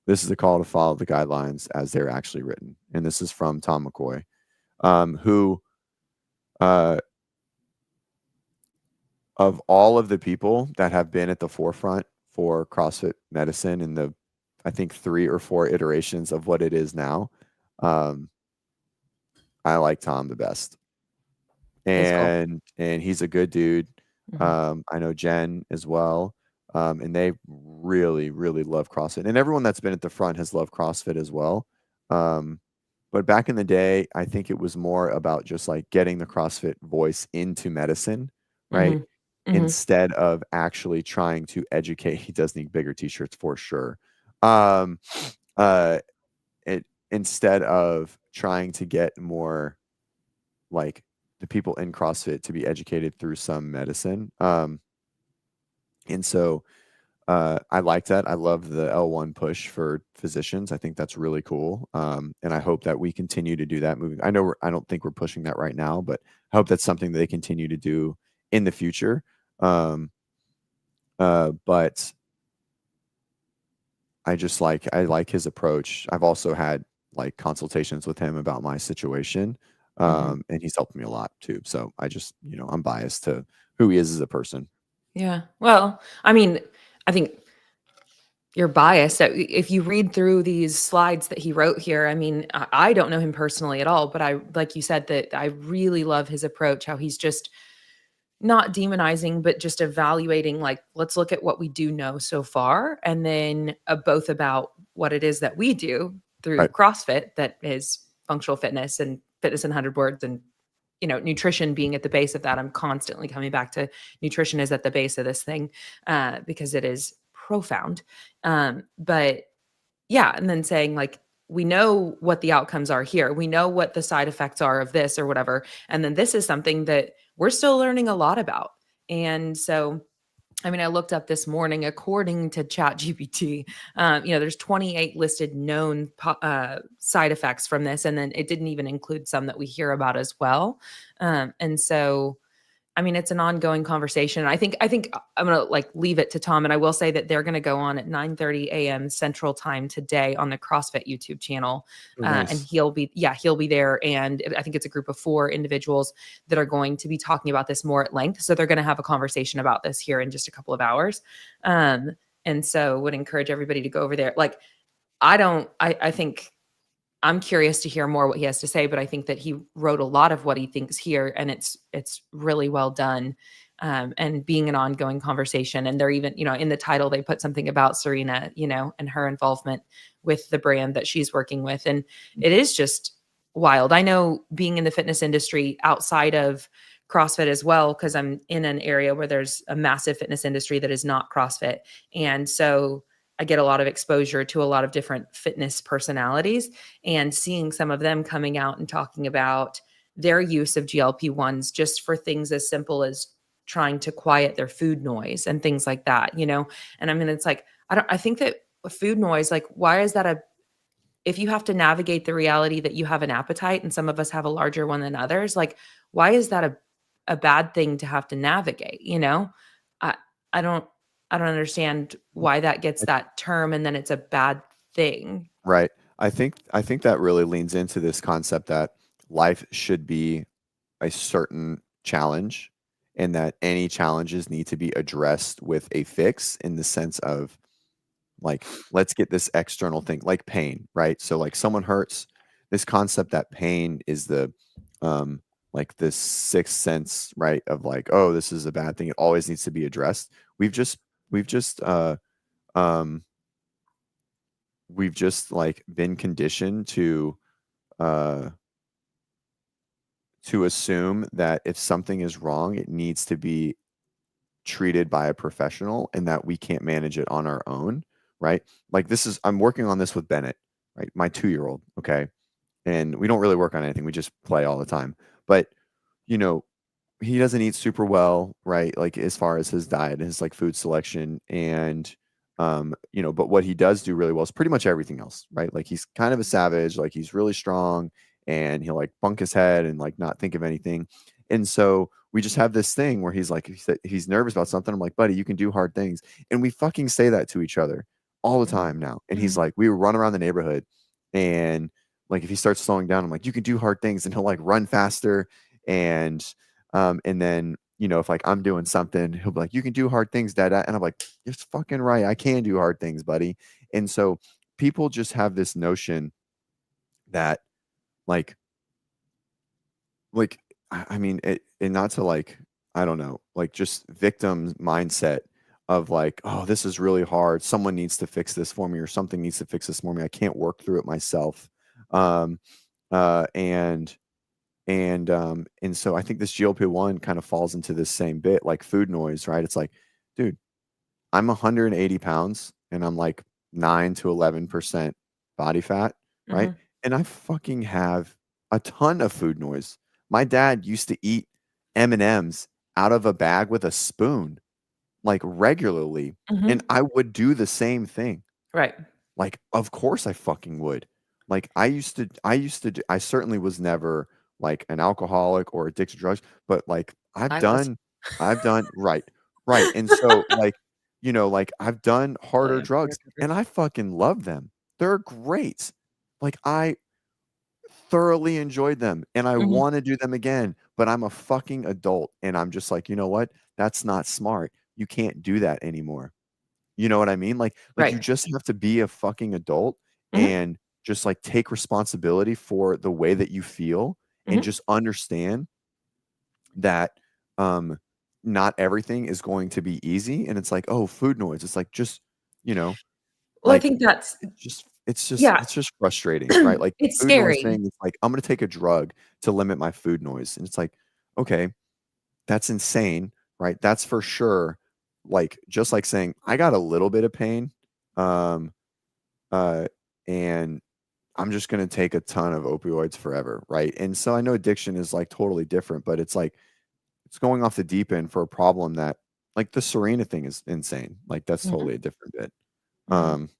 This is a call to follow the guidelines as they're actually written. And this is from Tom McCoy, who uh, of all of the people that have been at the forefront for CrossFit medicine in the, I think, 3 or 4 iterations of what it is now, um, I like Tom the best. He's cool. And he's a good dude. Mhm. I know Jen as well. And they really, really love CrossFit. And everyone that's been at the front has loved CrossFit as well. But back in the day, I think it was more about just like getting the CrossFit voice into medicine, right? Mhm. Mhm. Instead of actually trying to educate. He does need bigger t-shirts for sure. Um, uh, instead of trying to get more like the people in CrossFit to be educated through some medicine. And so I like that. I love the L1 push for physicians. I think that's really cool. And I hope that we continue to do that moving. I don't think we're pushing that right now, but I hope that's something that they continue to do in the future. Um, but I like his approach. I've also had like consultations with him about my situation. Mhm. And he's helped me a lot too. So I'm biased to who he is as a person. Yeah. Well, I mean, I think you're biased. So if you read through these slides that he wrote here, I mean, I don't know him personally at all, but I, like you said, that I really love his approach, how he's just not demonizing, but just evaluating, like, let's look at what we do know so far. And then both about what it is that we do through Right. CrossFit, that is functional fitness and fitness in 100 words, and, you know, nutrition being at the base of that. I'm constantly coming back to nutrition is at the base of this thing, because it is profound. But yeah, and then saying, like, we know what the outcomes are here. We know what the side effects are of this or whatever. And then this is something that we're still learning a lot about. And so, I mean, I looked up this morning, according to ChatGPT, you know, there's 28 listed known side effects from this. And then it didn't even include some that we hear about as well. And so, I mean, it's an ongoing conversation. I think I'm gonna, like, leave it to Tom, and I will say that they're gonna go on at 9:30 a.m. Central Time today on the CrossFit YouTube channel, Oh, and nice. he'll be there, and I think it's a group of 4 individuals that are going to be talking about this more at length. So they're gonna have a conversation about this here in just a couple of hours, um, and so would encourage everybody to go over there. Like, I think I'm curious to hear more what he has to say, but I think that he wrote a lot of what he thinks here, and it's really well done, and being an ongoing conversation. And they're even, you know, in the title they put something about Serena, you know, and her involvement with the brand that she's working with, and it is just wild. I know, being in the fitness industry outside of CrossFit as well, because I'm in an area where there's a massive fitness industry that is not CrossFit, and so I get a lot of exposure to a lot of different fitness personalities, and seeing some of them coming out and talking about their use of GLP-1s just for things as simple as trying to quiet their food noise and things like that, you know? And I mean, it's like, I think that food noise, like, why is that if you have to navigate the reality that you have an appetite and some of us have a larger one than others, like, why is that a bad thing to have to navigate, you know? I, I don't, I don't understand why that gets I- that term and then it's a bad thing. Right. I think that really leans into this concept that life should be a certain challenge, and that any challenges need to be addressed with a fix, in the sense of, like, let's get this external thing, like pain, right? So, like, someone hurts, this concept that pain is the um like this sixth sense, right? Of, like, oh, this is a bad thing, it always needs to be addressed. We've just um we've just, like, been conditioned uh to assume that if something is wrong, it needs to be treated by a professional, and that we can't manage it on our own, right? Like, I'm working on this with Bennett, right? My 2-year-old, okay? And we don't really work on anything. We just play all the time. But, you know, he doesn't eat super well, right? Like, as far as his diet, his, like, food selection, and but what he does do really well is pretty much everything else, right? Like, he's kind of a savage, like, he's really strong, and he'll, like, bunk his head and, like, not think of anything. And so we just have this thing where he's nervous about something. I'm like, buddy, you can do hard things. And we fucking say that to each other all the Mhm. time now. And he's Mhm. like, we run around the neighborhood, and, like, if he starts slowing down, I'm like, you can do hard things, and he'll, like, run faster. And then, if, like, I'm doing something, he'll be like, you can do hard things, dad. And I'm like, you're fucking right, I can do hard things, buddy. And so people just have this notion that, like, I mean, it, and not to, like, I don't know, like, just victim mindset of, like, oh, this is really hard, someone needs to fix this for me, or something needs to fix this for me, I can't work through it myself. um and and so I think this GLP-1 kind of falls into this same bit, like food noise, right? It's like, dude, I'm 180 pounds, and I'm like 9 to 11% body fat, right? Mhm. And I fucking have a ton of food noise. My dad used to eat M&Ms out of a bag with a spoon, like, regularly, and Mhm. I would do the same thing. Right. Like, of course I fucking would. Like, I certainly was never, like, an alcoholic or addicted to drugs, but, like, I was. I've done right, right, and so, like, like, I've done Oh, harder yeah. drugs, and I fucking love them. They're great. Like, I thoroughly enjoyed them, and I Mhm. wanna do them again, but I'm a fucking adult, and I'm just like, "You know what? That's not smart. You can't do that anymore." You know what I mean? Like you Right. just have to be a fucking adult Mhm. and just like take responsibility for the way that you feel and Mhm. just understand that um not everything is going to be easy. And it's like, oh, food noise. It's like just, you know, Well, I like think that's yeah, it's just frustrating, right? Like the it's food noise scary. thing, it's like I'm gonna take a drug to limit my food noise. And it's like, okay, that's insane, right? That's for sure. Like just like saying, I got a little bit of pain, um, uh, and I'm just gonna take a ton of opioids forever, right? And so I know addiction is like totally different, but it's like it's going off the deep end for a problem that like the Serena thing is insane. Like that's Mhm. totally a different bit. Mhm.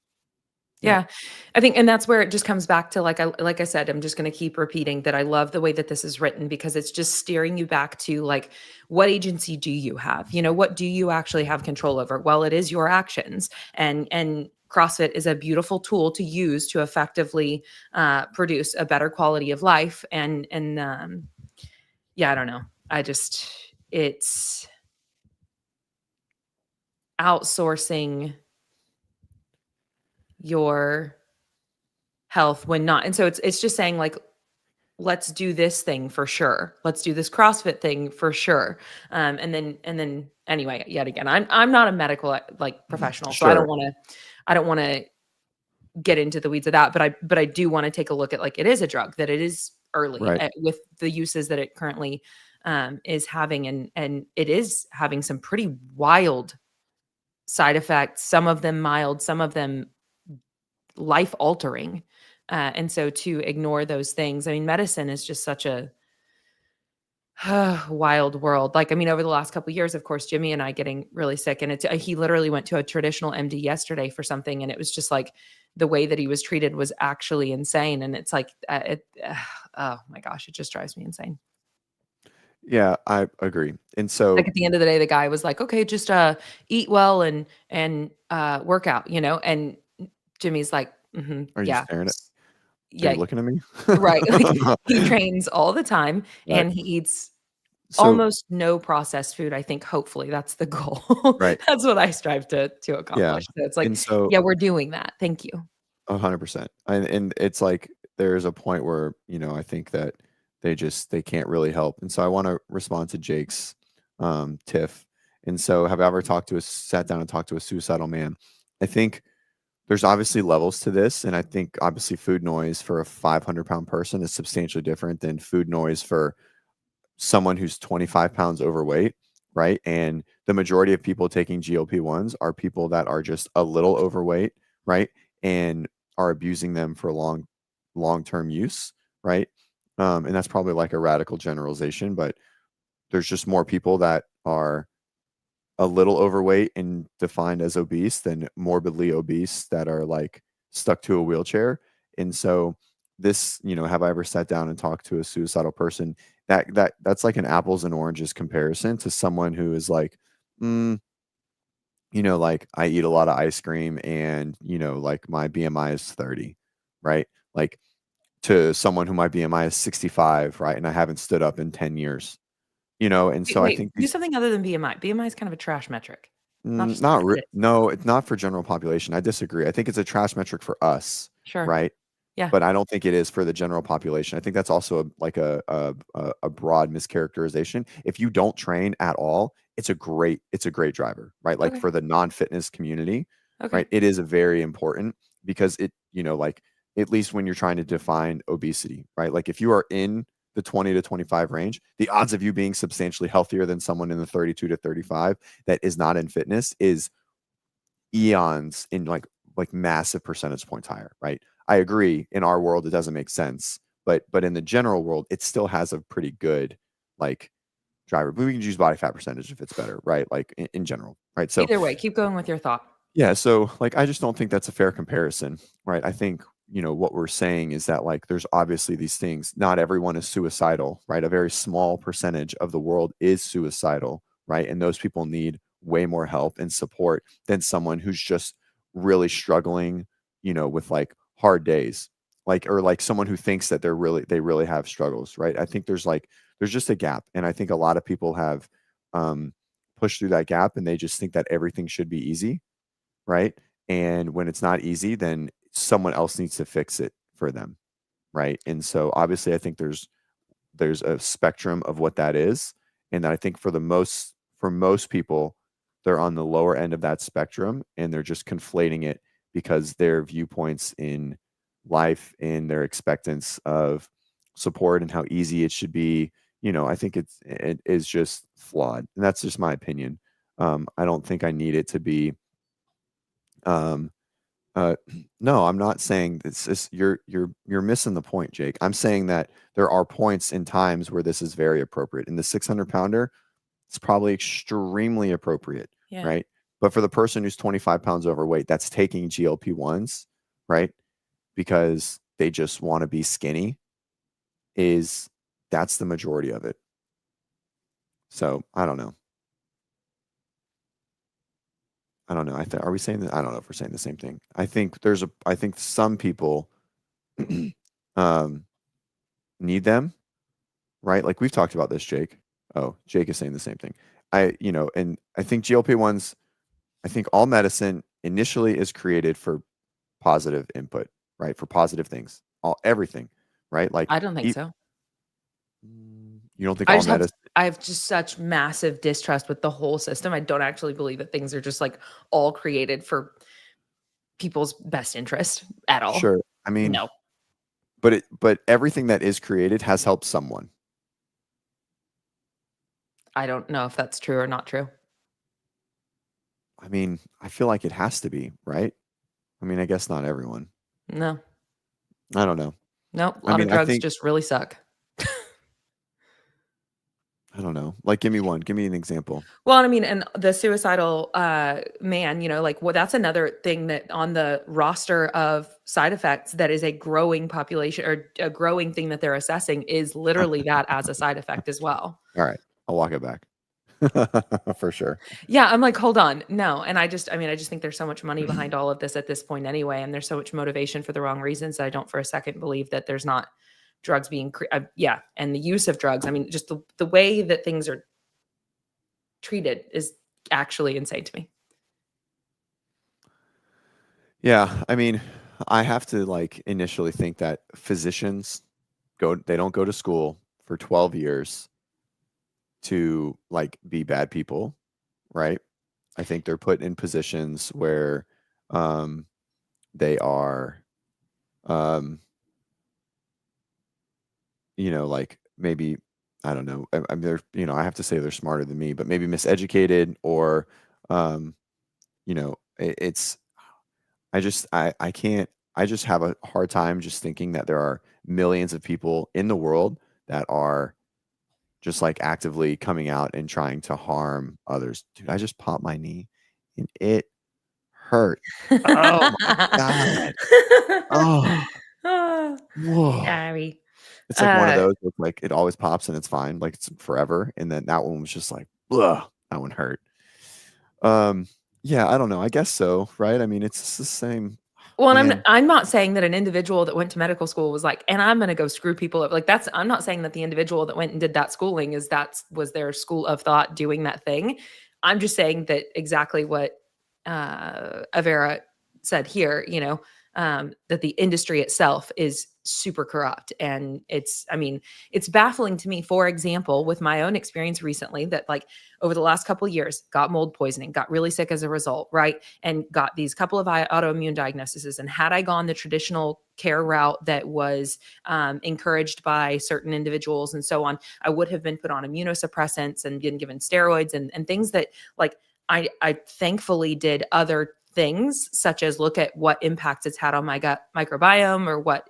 Yeah, Yeah. I think and that's where it just comes back to like I said, I'm just gonna keep repeating that I love the way that this is written because it's just steering you back to like, what agency do you have? You know, what do you actually have control over? Well, it is your actions. And CrossFit is a beautiful tool to use to effectively produce a better quality of life. And yeah, I don't know. I just it's outsourcing your health when not. And so it's just saying like, let's do this thing for sure. Let's do this CrossFit thing for sure. And then anyway, yet again, I'm not a medical like professional, so sure, I don't want to get into the weeds of that. But I do want to take a look at like it is a drug that it is early right. with the uses that it currently is having, and it is having some pretty wild side effects. Some of them mild, some of them life altering. And so to ignore those things, I mean, medicine is just such a wild world. Like, I mean, over the last couple of years, of course, Jimmy and I getting really sick, and he literally went to a traditional MD yesterday for something, and it was just like the way that he was treated was actually insane. And it's like, oh my gosh, it just drives me insane. Yeah, I agree. And Like so at the end of the day, the guy was like, "Okay, just eat well and work out," you know. And Jimmy's like, are you "Yeah, staring at are you yeah, looking at me? right." Like he trains all the time Right. and he eats So almost no processed food, I think, hopefully, that's the goal. right. That's what I strive to Yeah. accomplish. So it's like, And so yeah, we're doing that. Thank you. 100%. And it's like there's a point where, I think that they can't really help. And so I want to respond to Jake's tiff. And so have I ever sat down and talked to a suicidal man? I think there's obviously levels to this, and I think obviously food noise for a 500-pound person is substantially different than food noise for someone who's 25 pounds overweight, right? And the majority of people taking GLP-1s are people that are just a little overweight, right? And are abusing them for long-term use, right? And that's probably like a radical generalization, but there's just more people that are a little overweight and defined as obese than morbidly obese that are like stuck to a wheelchair. And so have I ever sat down and talked to a suicidal person? That's like an apples and oranges comparison to someone who is like, mm, like I eat a lot of ice cream and, like my BMI is 30, right? Like to someone who my BMI is 65, right? And I haven't stood up in 10 years, and Wait, so I wait, think do these something other than BMI. BMI is kind of a trash metric. Not just saying, it is. No, it's not for general population. I disagree. I think it's a trash metric for us, Sure. right? Yeah. But I don't think it is for the general population. I think that's also a broad mischaracterization. If you don't train at all, it's a great driver, right? Like Okay. for the non-fitness community, Okay. right? It is a very important because like at least when you're trying to define obesity, right? Like if you are in the 20 to 25 range, the odds of you being substantially healthier than someone in the 32 to 35 that is not in fitness is eons in like massive percentage points higher, right? I agree. In our world, it doesn't make sense, but in the general world, it still has a pretty good like driver. But we can use body fat percentage if it's better, right? Like in general, right? So Either way, keep going with your thought. yeah, so like I just don't think that's a fair comparison, right? I think what we're saying is that like there's obviously these things. Not everyone is suicidal, right? A very small percentage of the world is suicidal, right? And those people need way more help and support than someone who's just really struggling, with like hard days. Like or like someone who thinks that they really have struggles, right? I think there's just a gap. And I think a lot of people have pushed through that gap and they just think that everything should be easy, right? And when it's not easy, then someone else needs to fix it for them, right? And so obviously I think there's a spectrum of what that is, and I think for most people, they're on the lower end of that spectrum, and they're just conflating it because their viewpoints in life and their expectance of support and how easy it should be, I think it is just flawed, and that's just my opinion. I don't think I need it to be. Um, uh, no, I'm not saying this is you're missing the point, Jake. I'm saying that there are points in times where this is very appropriate. In the 600 pounder, it's probably extremely appropriate, Yeah. right? But for the person who's 25 pounds overweight, that's taking GLP-1s, right? Because they just want to be skinny, is that's the majority of it. So I don't know. I don't know. Are we saying that? I don't know if we're saying the same thing. I think some people um, need them, right? Like we've talked about this, Jake. Oh, Jake is saying the same thing. And I think GLP-1s, I think all medicine initially is created for positive input, right? For positive things, everything, right? Like, I don't think so. you don't think I all just have medicine? I have just such massive distrust with the whole system. I don't actually believe that things are just like all created for people's best interest at all. Sure. I mean, No, but everything that is created has helped someone. I don't know if that's true or not true. I mean, I feel like it has to be, right? I mean, I guess not everyone. No, I don't know. nope. A I lot of mean, I drugs think just really suck. I don't know. Like, give me one. Give me an example. Well, I mean, and the suicidal man, like, well, that's another thing that on the roster of side effects that is a growing population or a growing thing that they're assessing is literally that as a side effect as well. All right, I'll walk it back for sure. Yeah, I'm like, hold on, no, and I just think there's so much money behind all of this at this point anyway, and there's so much motivation for the wrong reasons that I don't for a second believe that there's not drugs being, yeah, and the use of drugs. I mean, just the way that things are treated is actually insane to me. Yeah, I mean, I have to like initially think that physicians they don't go to school for 12 years to like be bad people, right? I think they're put in positions where um they are um like maybe I don't know. I mean, I have to say they're smarter than me, but maybe miseducated or um it's I can't I just have a hard time just thinking that there are millions of people in the world that are just like actively coming out and trying to harm others. Dude, I just popped my knee and it hurt. Oh my God. Oh, whoa. Sorry. It's like one of Uh, those with like it always pops and it's fine, like it's forever. And then that one was just like, ugh, that one hurt. Um, yeah, I don't know. I guess so, right? I mean, it's the same, well, and man. I'm not saying that an individual that went to medical school was like, and I'm gonna go screw people up. Like that's I'm not saying that the individual that went and did that schooling was their school of thought doing that thing. I'm just saying that exactly what Avera said here, that the industry itself is super corrupt. And I mean, it's baffling to me, for example, with my own experience recently, that like over the last couple of years, got mold poisoning, got really sick as a result, right? And got these couple of autoimmune diagnoses. And had I gone the traditional care route that was encouraged by certain individuals and so on, I would have been put on immunosuppressants and been given steroids and things that like I thankfully did other things, such as look at what impacts it's had on my gut microbiome or what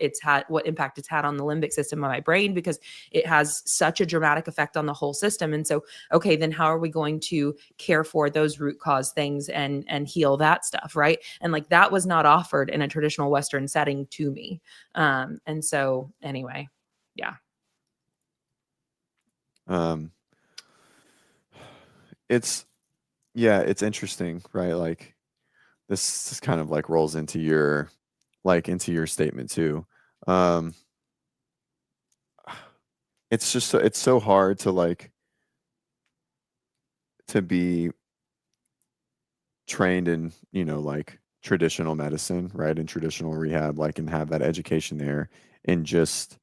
impact it's had on the limbic system of my brain, because it has such a dramatic effect on the whole system. And so, okay, then how are we going to care for those root cause things and heal that stuff, right? And like that was not offered in a traditional Western setting to me. And so anyway, yeah. Um, it's yeah, it's interesting, right? Like this kind of like rolls into into your statement too. Um, it's just it's so hard to like to be trained in, like traditional medicine, right? In traditional rehab, like, and have that education there, and just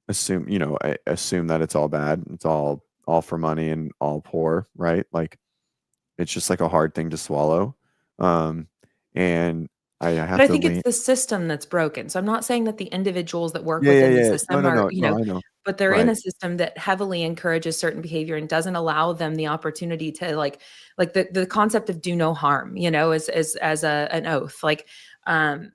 assume, assume that it's all bad. It's all for money and all poor, right? Like, it's just like a hard thing to swallow. Um, and I But have I to think it's lean. the system that's broken. So I'm not saying that the individuals that work Yeah, yeah, within the yeah. No, system no, are, no, no. I know. but they're in Right, a system that heavily encourages certain behavior and doesn't allow them the opportunity to like the concept of do no harm, as an oath. Like um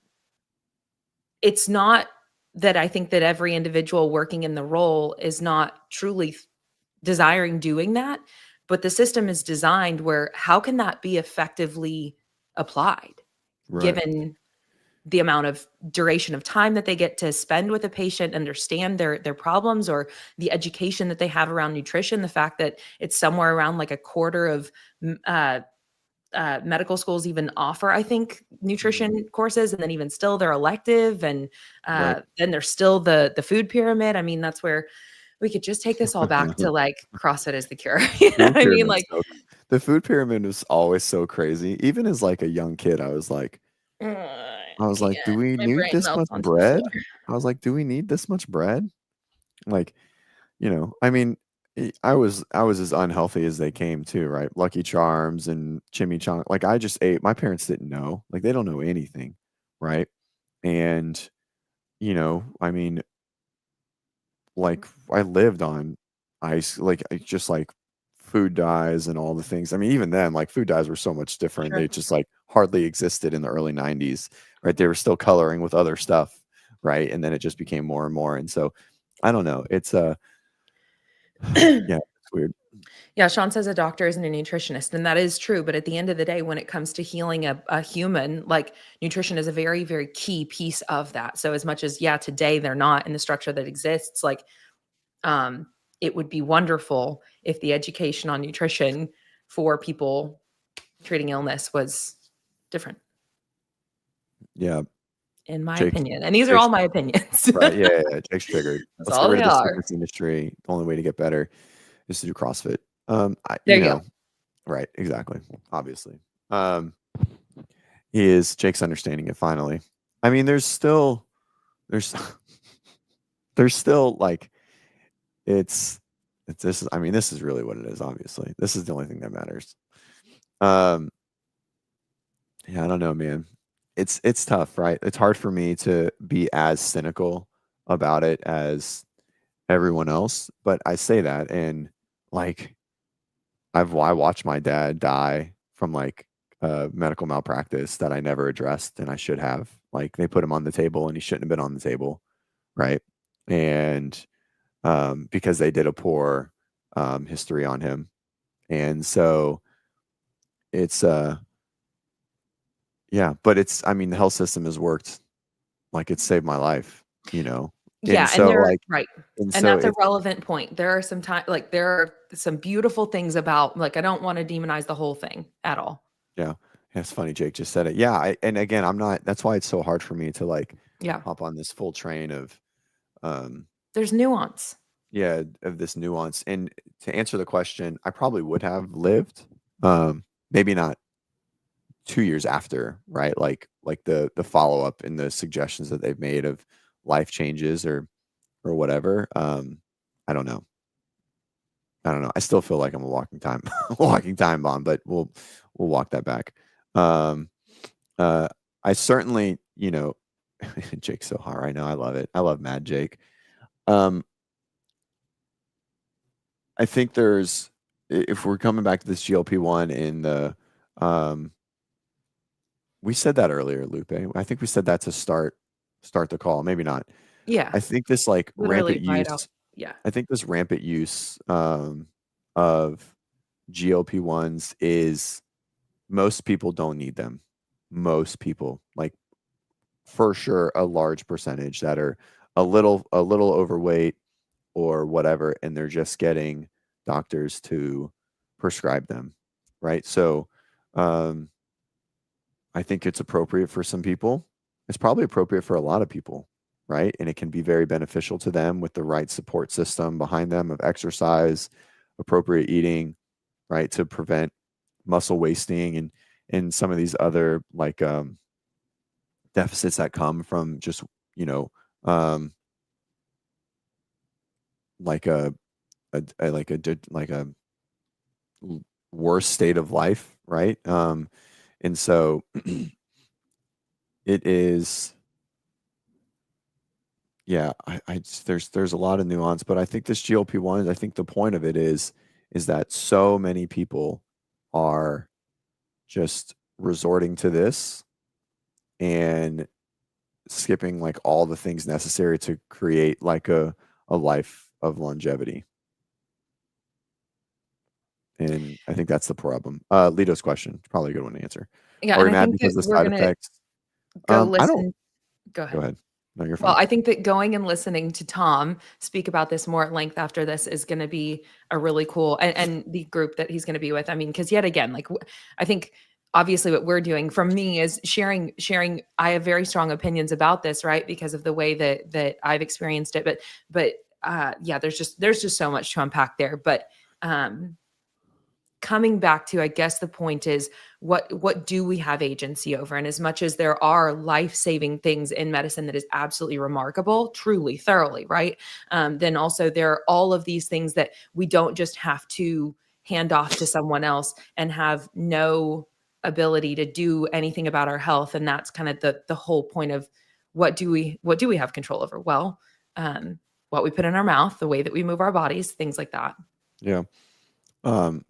it's not that I think that every individual working in the role is not truly desiring doing that, but the system is designed where how can that be effectively applied right. given the amount of duration of time that they get to spend with a patient, understand their problems, or the education that they have around nutrition, the fact that it's somewhere around like a quarter of medical schools even offer, I think, Mhm. nutrition courses, and then even still they're elective, and Right. then there's still the food pyramid. I mean, that's where we could just take this all back to like CrossFit is the cure. You know Food what I mean? pyramid, Like, the food pyramid was always so crazy. Even as like a young kid, I I was like, "Do can't. we My need brain this melts much onto the floor. bread?" I was like, "Do we need this much bread?" Like, I mean, I was as unhealthy as they came too, right? Lucky Charms and chimichanga. Like, I just ate. My parents didn't know. Like, they don't know anything, right? And I mean, like, I lived on ice, like, just like food dyes and all the things. I mean, even then, like, food dyes were so much different. They Sure. just like hardly existed in the early 90s, right? They were still coloring with other stuff, right? And then it just became more and more. And so I don't know. It's yeah, it's weird. Yeah, Sean says a doctor isn't a nutritionist, and that is true. But at the end of the day, when it comes to healing a human, like nutrition is a very, very key piece of that. So as much as, yeah, today they're not in the structure that exists, like um, it would be wonderful if the education on nutrition for people treating illness was different, Yeah, in my Jake, opinion. And these are Jake's all my opinions. right. Yeah, yeah, yeah, Jake's triggered. That's Let's get all rid they of this are. fitness industry. The only way to get better is to do CrossFit. I, There you go. right, exactly. Obviously. Um, he is Jake's understanding it finally. I mean, there's there's still like it's this is I mean, this is really what it is, obviously. This is the only thing that matters. Um, yeah, I don't know, man. It's tough, right? It's hard for me to be as cynical about it as everyone else, but I say that and like I watched my dad die from like medical malpractice that I never addressed and I should have. Like they put him on the table and he shouldn't have been on the table, right? And because they did a poor history on him. And so it's yeah, but it's I mean the health system has worked like it saved my life, you know. And Yeah, and so they're like right. and And so that's a it's relevant point. There are some time like, there are some beautiful things about like, I don't wanna demonize the whole thing at all. yeah, it's funny Jake just said it. Yeah, and again, I'm not that's why it's so hard for me to like Yeah. hop on this full train of um There's nuance. yeah, of this nuance. And to answer the question, I probably would have lived maybe not 2 years after, right? Like the follow-up and the suggestions that they've made of life changes or whatever. I don't know. I don't know. I still feel like I'm a walking time walking time bomb, but we'll walk that back. Um, uh, I certainly, Jake's so hot right now. I love it. I love Mad Jake. Um, I think if we're coming back to this GLP-1 in the, um, we said that earlier, Lupe. I think we said that to start the call. Maybe not. Yeah, I think this like rampant literally buy it out. use. Yeah. I think this rampant use of GLP-1s is most people don't need them. Most people, like for sure, a large percentage that are a little overweight or whatever, and they're just getting doctors to prescribe them, right? So, um, I think it's appropriate for some people. It's probably appropriate for a lot of people, right? And it can be very beneficial to them with the right support system behind them of exercise, appropriate eating, right, to prevent muscle wasting and some of these other like deficits that come from just, you know, um, like like a worse state of life, right? And so it is, yeah, there's a lot of nuance, but I think this GLP-1, I think the point of it is that so many people are just resorting to this and skipping like all the things necessary to create like a life of longevity. And I think that's the problem. Lito's question, probably a good one to answer. Yeah, Are and we I mad think that because of the we're side gonna effects? go I don't. listen. Go Go ahead. ahead. No, you're Well, fine. I think that going and listening to Tom speak about this more at length after this is going to be a really cool, and the group that he's going to be with. I mean, because yet again, like I think obviously what we're doing from me is sharing. I have very strong opinions about this, right? Because of the way that I've experienced it. But yeah, there's just so much to unpack there. But um coming back to, I guess the point is, what do we have agency over? And as much as there are life-saving things in medicine that is absolutely remarkable, truly, thoroughly, right? Then also there are all of these things that we don't just have to hand off to someone else and have no ability to do anything about our health. And that's kind of the whole point of what do we have control over? Well, um, what we put in our mouth, the way that we move our bodies, things like that. Yeah. Um,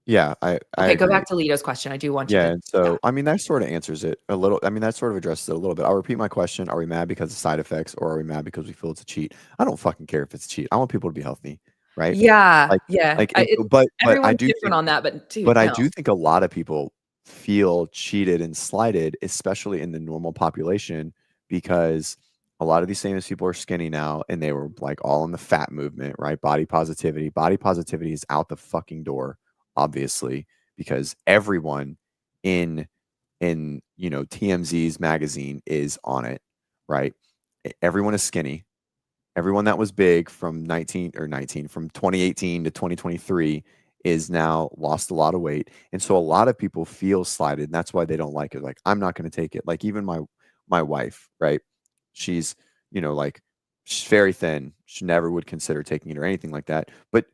yeah, I Okay, go agree. back to Lito's question. I do want you Yeah, to, and yeah. so I mean that sort of answers it a little. I mean that sort of addresses it a little bit. I'll repeat my question: are we mad because of side effects, or are we mad because we feel it's a cheat? I don't fucking care if it's a cheat. I want people to be healthy, right? Yeah, Like, yeah. and but I Everyone's do different think on that, but But dude, I no. do think a lot of people feel cheated and slighted, especially in the normal population, because a lot of these famous people are skinny now and they were like all in the fat movement, right? Body positivity. Body positivity is out the fucking door, obviously, because everyone in TMZ's magazine is on it, right? Everyone is skinny. Everyone that was big from 19 from 2018 to 2023 is now lost a lot of weight. And so a lot of people feel slighted, and that's why they don't like it. Like, I'm not going to take it. Like, even my wife, right? She's, like, she's very thin. She never would consider taking it or anything like that. But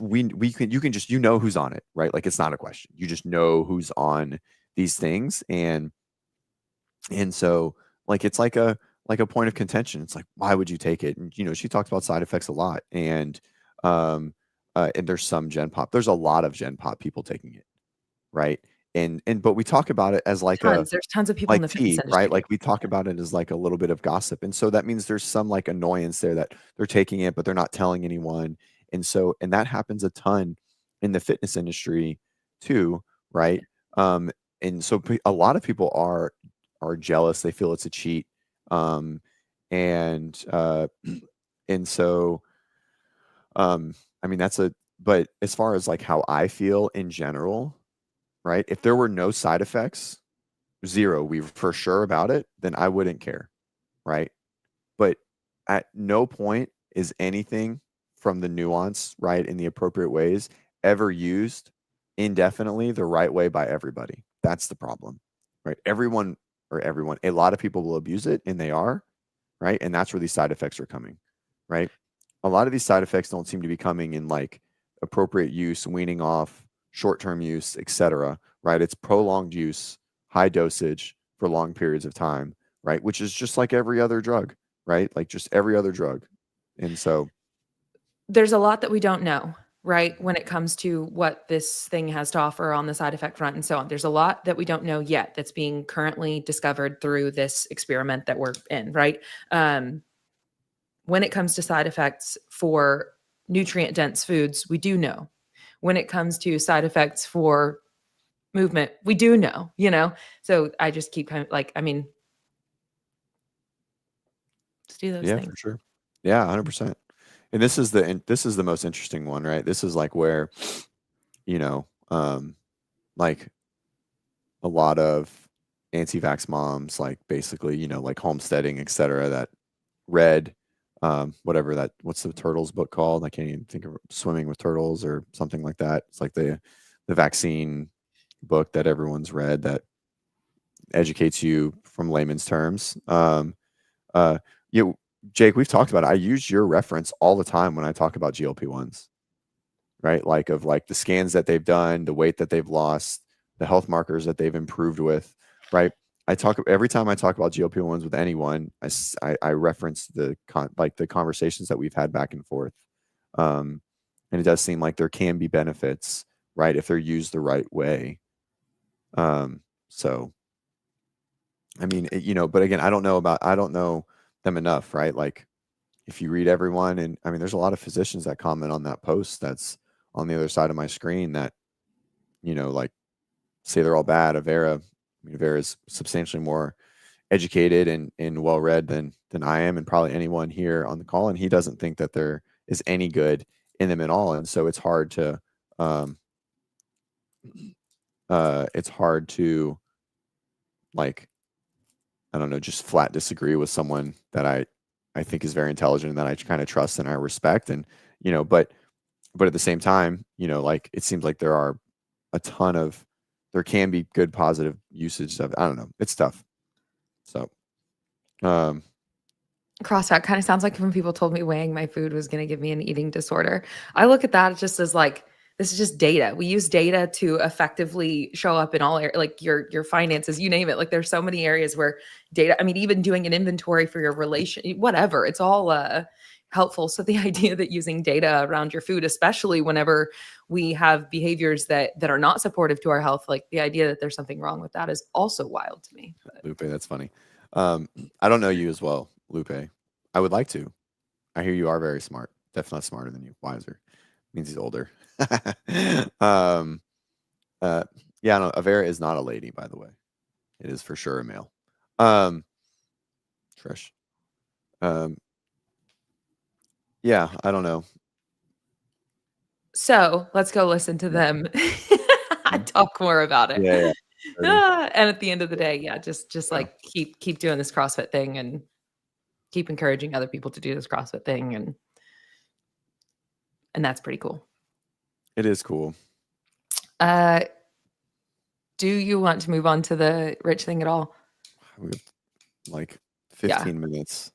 we can you can just who's on it, right? Like, it's not a question. You just know who's on these things, and so, like, it's like a point of contention. It's like, why would you take it? And she talks about side effects a lot, um, and there's some Gen Pop. There's a lot of Gen Pop people taking it, right? And but we talk about it as like a Tons. There's tons of people in like the fitness tea, industry right? do. Like we talk about it as like a little bit of gossip, and so that means there's some like annoyance there that they're taking it, but they're not telling anyone, and that happens a ton in the fitness industry too, right? Um, and so a lot of people are jealous. They feel it's a cheat, um, and and so I mean that's a but as far as like how I feel in general, right? If there were no side effects, zero, we were for sure about it, then I wouldn't care, right? But at no point is anything from the nuance, right, in the appropriate ways ever used indefinitely the right way by everybody. That's the problem, right? Everyone, a lot of people will abuse it, and they are, right? And that's where these side effects are coming, right? A lot of these side effects don't seem to be coming in like appropriate use, weaning off, short-term use, etc., right? It's prolonged use, high dosage for long periods of time, right? Which is just like every other drug, right? Like just every other drug. And so, There's a lot that we don't know, right? When it comes to what this thing has to offer on the side effect front and so on. There's a lot that we don't know yet that's being currently discovered through this experiment that we're in, right? Um, when it comes to side effects for nutrient dense foods, we do know. When it comes to side effects for movement, we do know. So I just keep kind of like, I mean, let's do those yeah, for things. sure. Yeah, 100%. And this is the most interesting one, right? This is like where, you know, um like a lot of anti-vax moms, like basically, like homesteading, etc., that read what's the turtles book called? I can't even think of Swimming with Turtles or something like that. It's like the vaccine book that everyone's read that educates you from layman's terms. You know, Jake, we've talked about it. I use your reference all the time when I talk about GLP-1s, right? Like of like the scans that they've done, the weight that they've lost, the health markers that they've improved with, right? I talk every time I talk about GLP-1s with anyone, I reference the conversations that we've had back and forth. And it does seem like there can be benefits, right, if they're used the right way. So I mean, but again, I don't know them enough, right? Like if you read everyone, and I mean, there's a lot of physicians that comment on that post that's on the other side of my screen that, like say they're all bad. Avera is substantially more educated and well read than I am, and probably anyone here on the call. And he doesn't think that there is any good in them at all. And so it's hard to, like, I don't know, just flat disagree with someone that I think is very intelligent and that I kind of trust and I respect. And, but at the same time, like it seems like there can be good positive usage of, I don't know, it's tough. So, CrossFit kind of sounds like when people told me weighing my food was going to give me an eating disorder. I look at that just as like, this is just data. We use data to effectively show up in all areas, like your finances, you name it. Like there's so many areas where data, I mean, even doing an inventory for your relation, whatever, it's all helpful. So the idea that using data around your food, especially whenever we have behaviors that are not supportive to our health, like the idea that there's something wrong with that is also wild to me. But. Lupe, that's funny. I don't know you as well, Lupe. I would like to. I hear you are very smart. Definitely smarter than you. Wiser. Means he's older. Yeah, no, Avera is not a lady, by the way. It is for sure a male. Trish. Yeah, I don't know. So let's go listen to them talk more about it. Yeah. And at the end of the day, yeah, just like keep doing this CrossFit thing and keep encouraging other people to do this CrossFit thing, and that's pretty cool. It is cool. Do you want to move on to the Rich thing at all? We have like 15 minutes.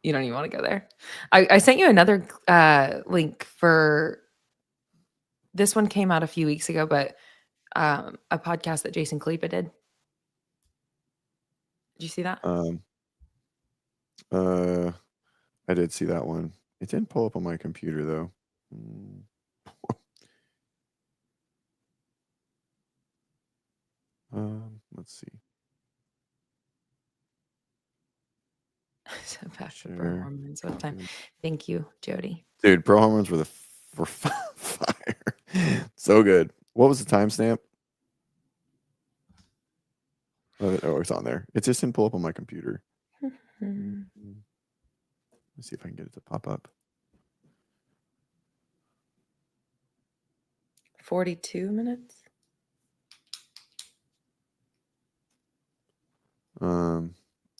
You don't even want to go there. I sent you another link for this one. Came out a few weeks ago, but a podcast that Jason Khalipa did. Did you see that? I did see that one. It didn't pull up on my computer though. Let's see. So bad for bro hormones all the time. Thank you, Jody. Dude, bro hormones were fire. So good. What was the timestamp? Oh, it's on there. It just didn't pull up on my computer. Let's see if I can get it to pop up. 42 minutes.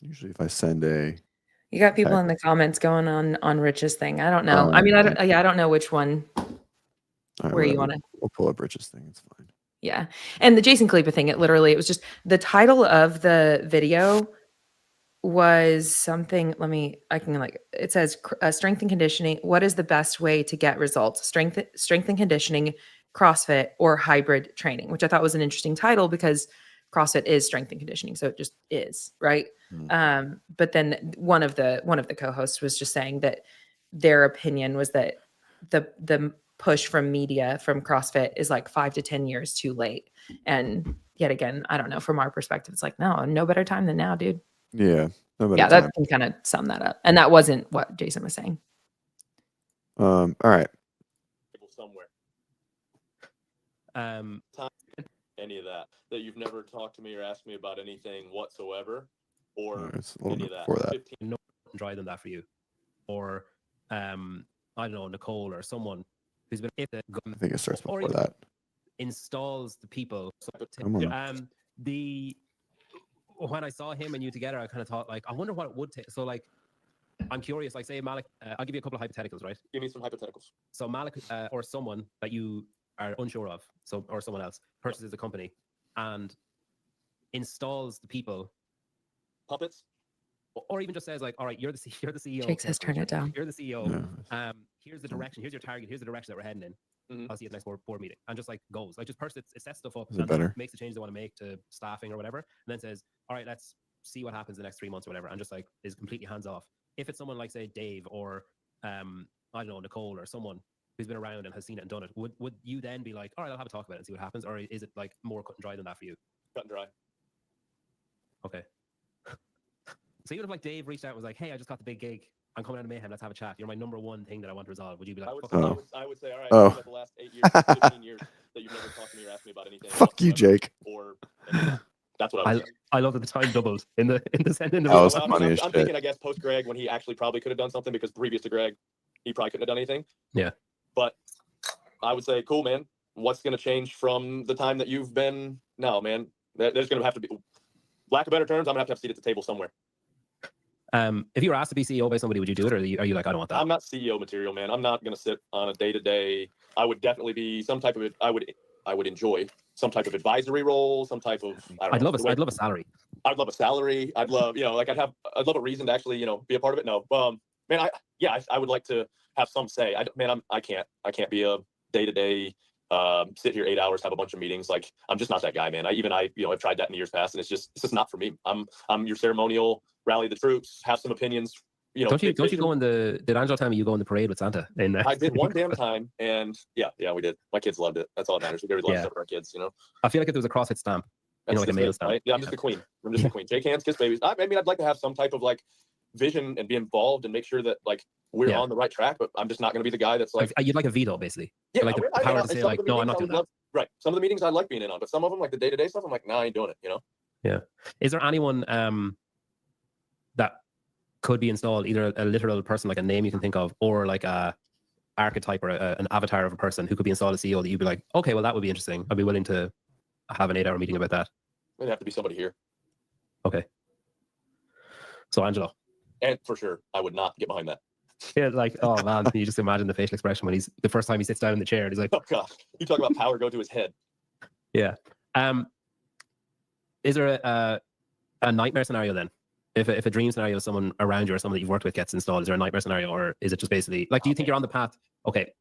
Usually if I send you got people in the comments going on Rich's thing. I don't know. I mean, I don't know which one. Where you want to? We'll pull up Rich's thing. It's fine. Yeah, and the Jason Khalipa thing. It was just the title of the video was something. It says strength and conditioning. What is the best way to get results? Strength and conditioning, CrossFit, or hybrid training, which I thought was an interesting title because CrossFit is strength and conditioning. So it just is, right? Mm-hmm. But then one of the co-hosts was just saying that their opinion was that the push from media from CrossFit is like 5 to 10 years too late. And yet again, I don't know, from our perspective, it's like, no better time than now, dude. Yeah. That can kind of sum that up. And that wasn't what Jason was saying. All right. Somewhere. Any of that you've never talked to me or asked me about anything whatsoever, or it's a little bit before that. 15 no dry than that for you, or I don't know, Nicole or someone who's been I think it starts before that. Installs the people. So, when I saw him and you together, I kind of thought, like, I wonder what it would take. So, like, I'm curious, like, say Malik, I'll give you a couple of hypotheticals, right? Give me some hypotheticals. So Malik or someone that you are unsure of, so or someone else purchases the company and installs the people, Puppets. or even just says like, all right, you're the CEO. Jake says turn it down. You're the CEO. Yeah. Here's the direction. Here's your target. Here's the direction that we're heading in. Mhm. I'll see you at the next board meeting. And just like goes, like just it sets stuff up Is it and then better? makes the changes they want to make to staffing or whatever, and then says, all right, let's see what happens the next 3 months or whatever, and just like is completely hands off. If it's someone like say Dave or I don't know, Nicole or someone who's been around and has seen it and done it, would you then be like, all right, I'll have a talk about it and see what happens, or is it like more cut and dry than that for you? Cut and dry. Okay. So even if like Dave reached out and was like, hey, I just got the big gig, I'm coming out of Mayhem, let's have a chat, you're my number one thing that I want to resolve, would you be like, I would fuck say, it? I would say, all right, Oh. about the last 8 years, 15 years that you've never talked to me or asked me about anything. Fuck you, whatsoever, Jake. Or that's what I would say. I love that the time doubled in the sentence. That was Well, funny as I'm shit. thinking, I guess, post Greg, when he actually probably could have done something, because previous to Greg, he probably couldn't have done anything. Yeah. But I would say, cool, man. What's going to change from the time that you've been? No, man. There's going to have to be, lack of better terms, I'm going to have a seat at the table somewhere. If you were asked to be CEO by somebody, would you do it, or are you like, I don't want that? I'm not CEO material, man. I'm not going to sit on a day-to-day. I would definitely be some type of it. I would enjoy some type of advisory role, some type of, I don't know. I'd love a salary. I'd love a salary. I'd love, like I'd love a reason to actually, be a part of it. No, man, I would like to have some say. I can't be a day-to-day, sit here 8 hours, have a bunch of meetings. Like, I'm just not that guy, man. I've tried that in years past, and it's just not for me. I'm your ceremonial, rally the troops, have some opinions. Don't you go in the? Did Angelo tell me you go in the parade with Santa? I did one damn time, and yeah, we did. My kids loved it. That's all that matters. We did a lot of stuff for our kids. I feel like if there was a CrossFit stamp, like a male stamp. Right? Yeah, I'm just the queen. I'm just the queen. Shake hands, kiss babies. I mean, I'd like to have some type of like vision and be involved and make sure that like we're on the right track. But I'm just not going to be the guy that's like. You'd like a veto, basically. Yeah, like the power to say like, no, I'm not doing that. Right. Some of the meetings I like being in on, but some of them, like the day-to-day stuff, I'm like, nah, I ain't doing it. Yeah. Is there anyone that could be installed, either a literal person, like a name you can think of, or like a archetype or an avatar of a person who could be installed as CEO that you'd be like, okay, well, that would be interesting. I'd be willing to have an 8-hour meeting about that. It'd have to be somebody here. Okay. So Angelo. And for sure, I would not get behind that. Yeah, like, oh man, you just imagine the facial expression when the first time he sits down in the chair and he's like, oh gosh, you talk about power go to his head. Yeah. Is there a nightmare scenario then? If a dream scenario, someone around you or someone that you've worked with gets installed, is there a nightmare scenario, or is it just basically like, do you think you're on the path? Okay.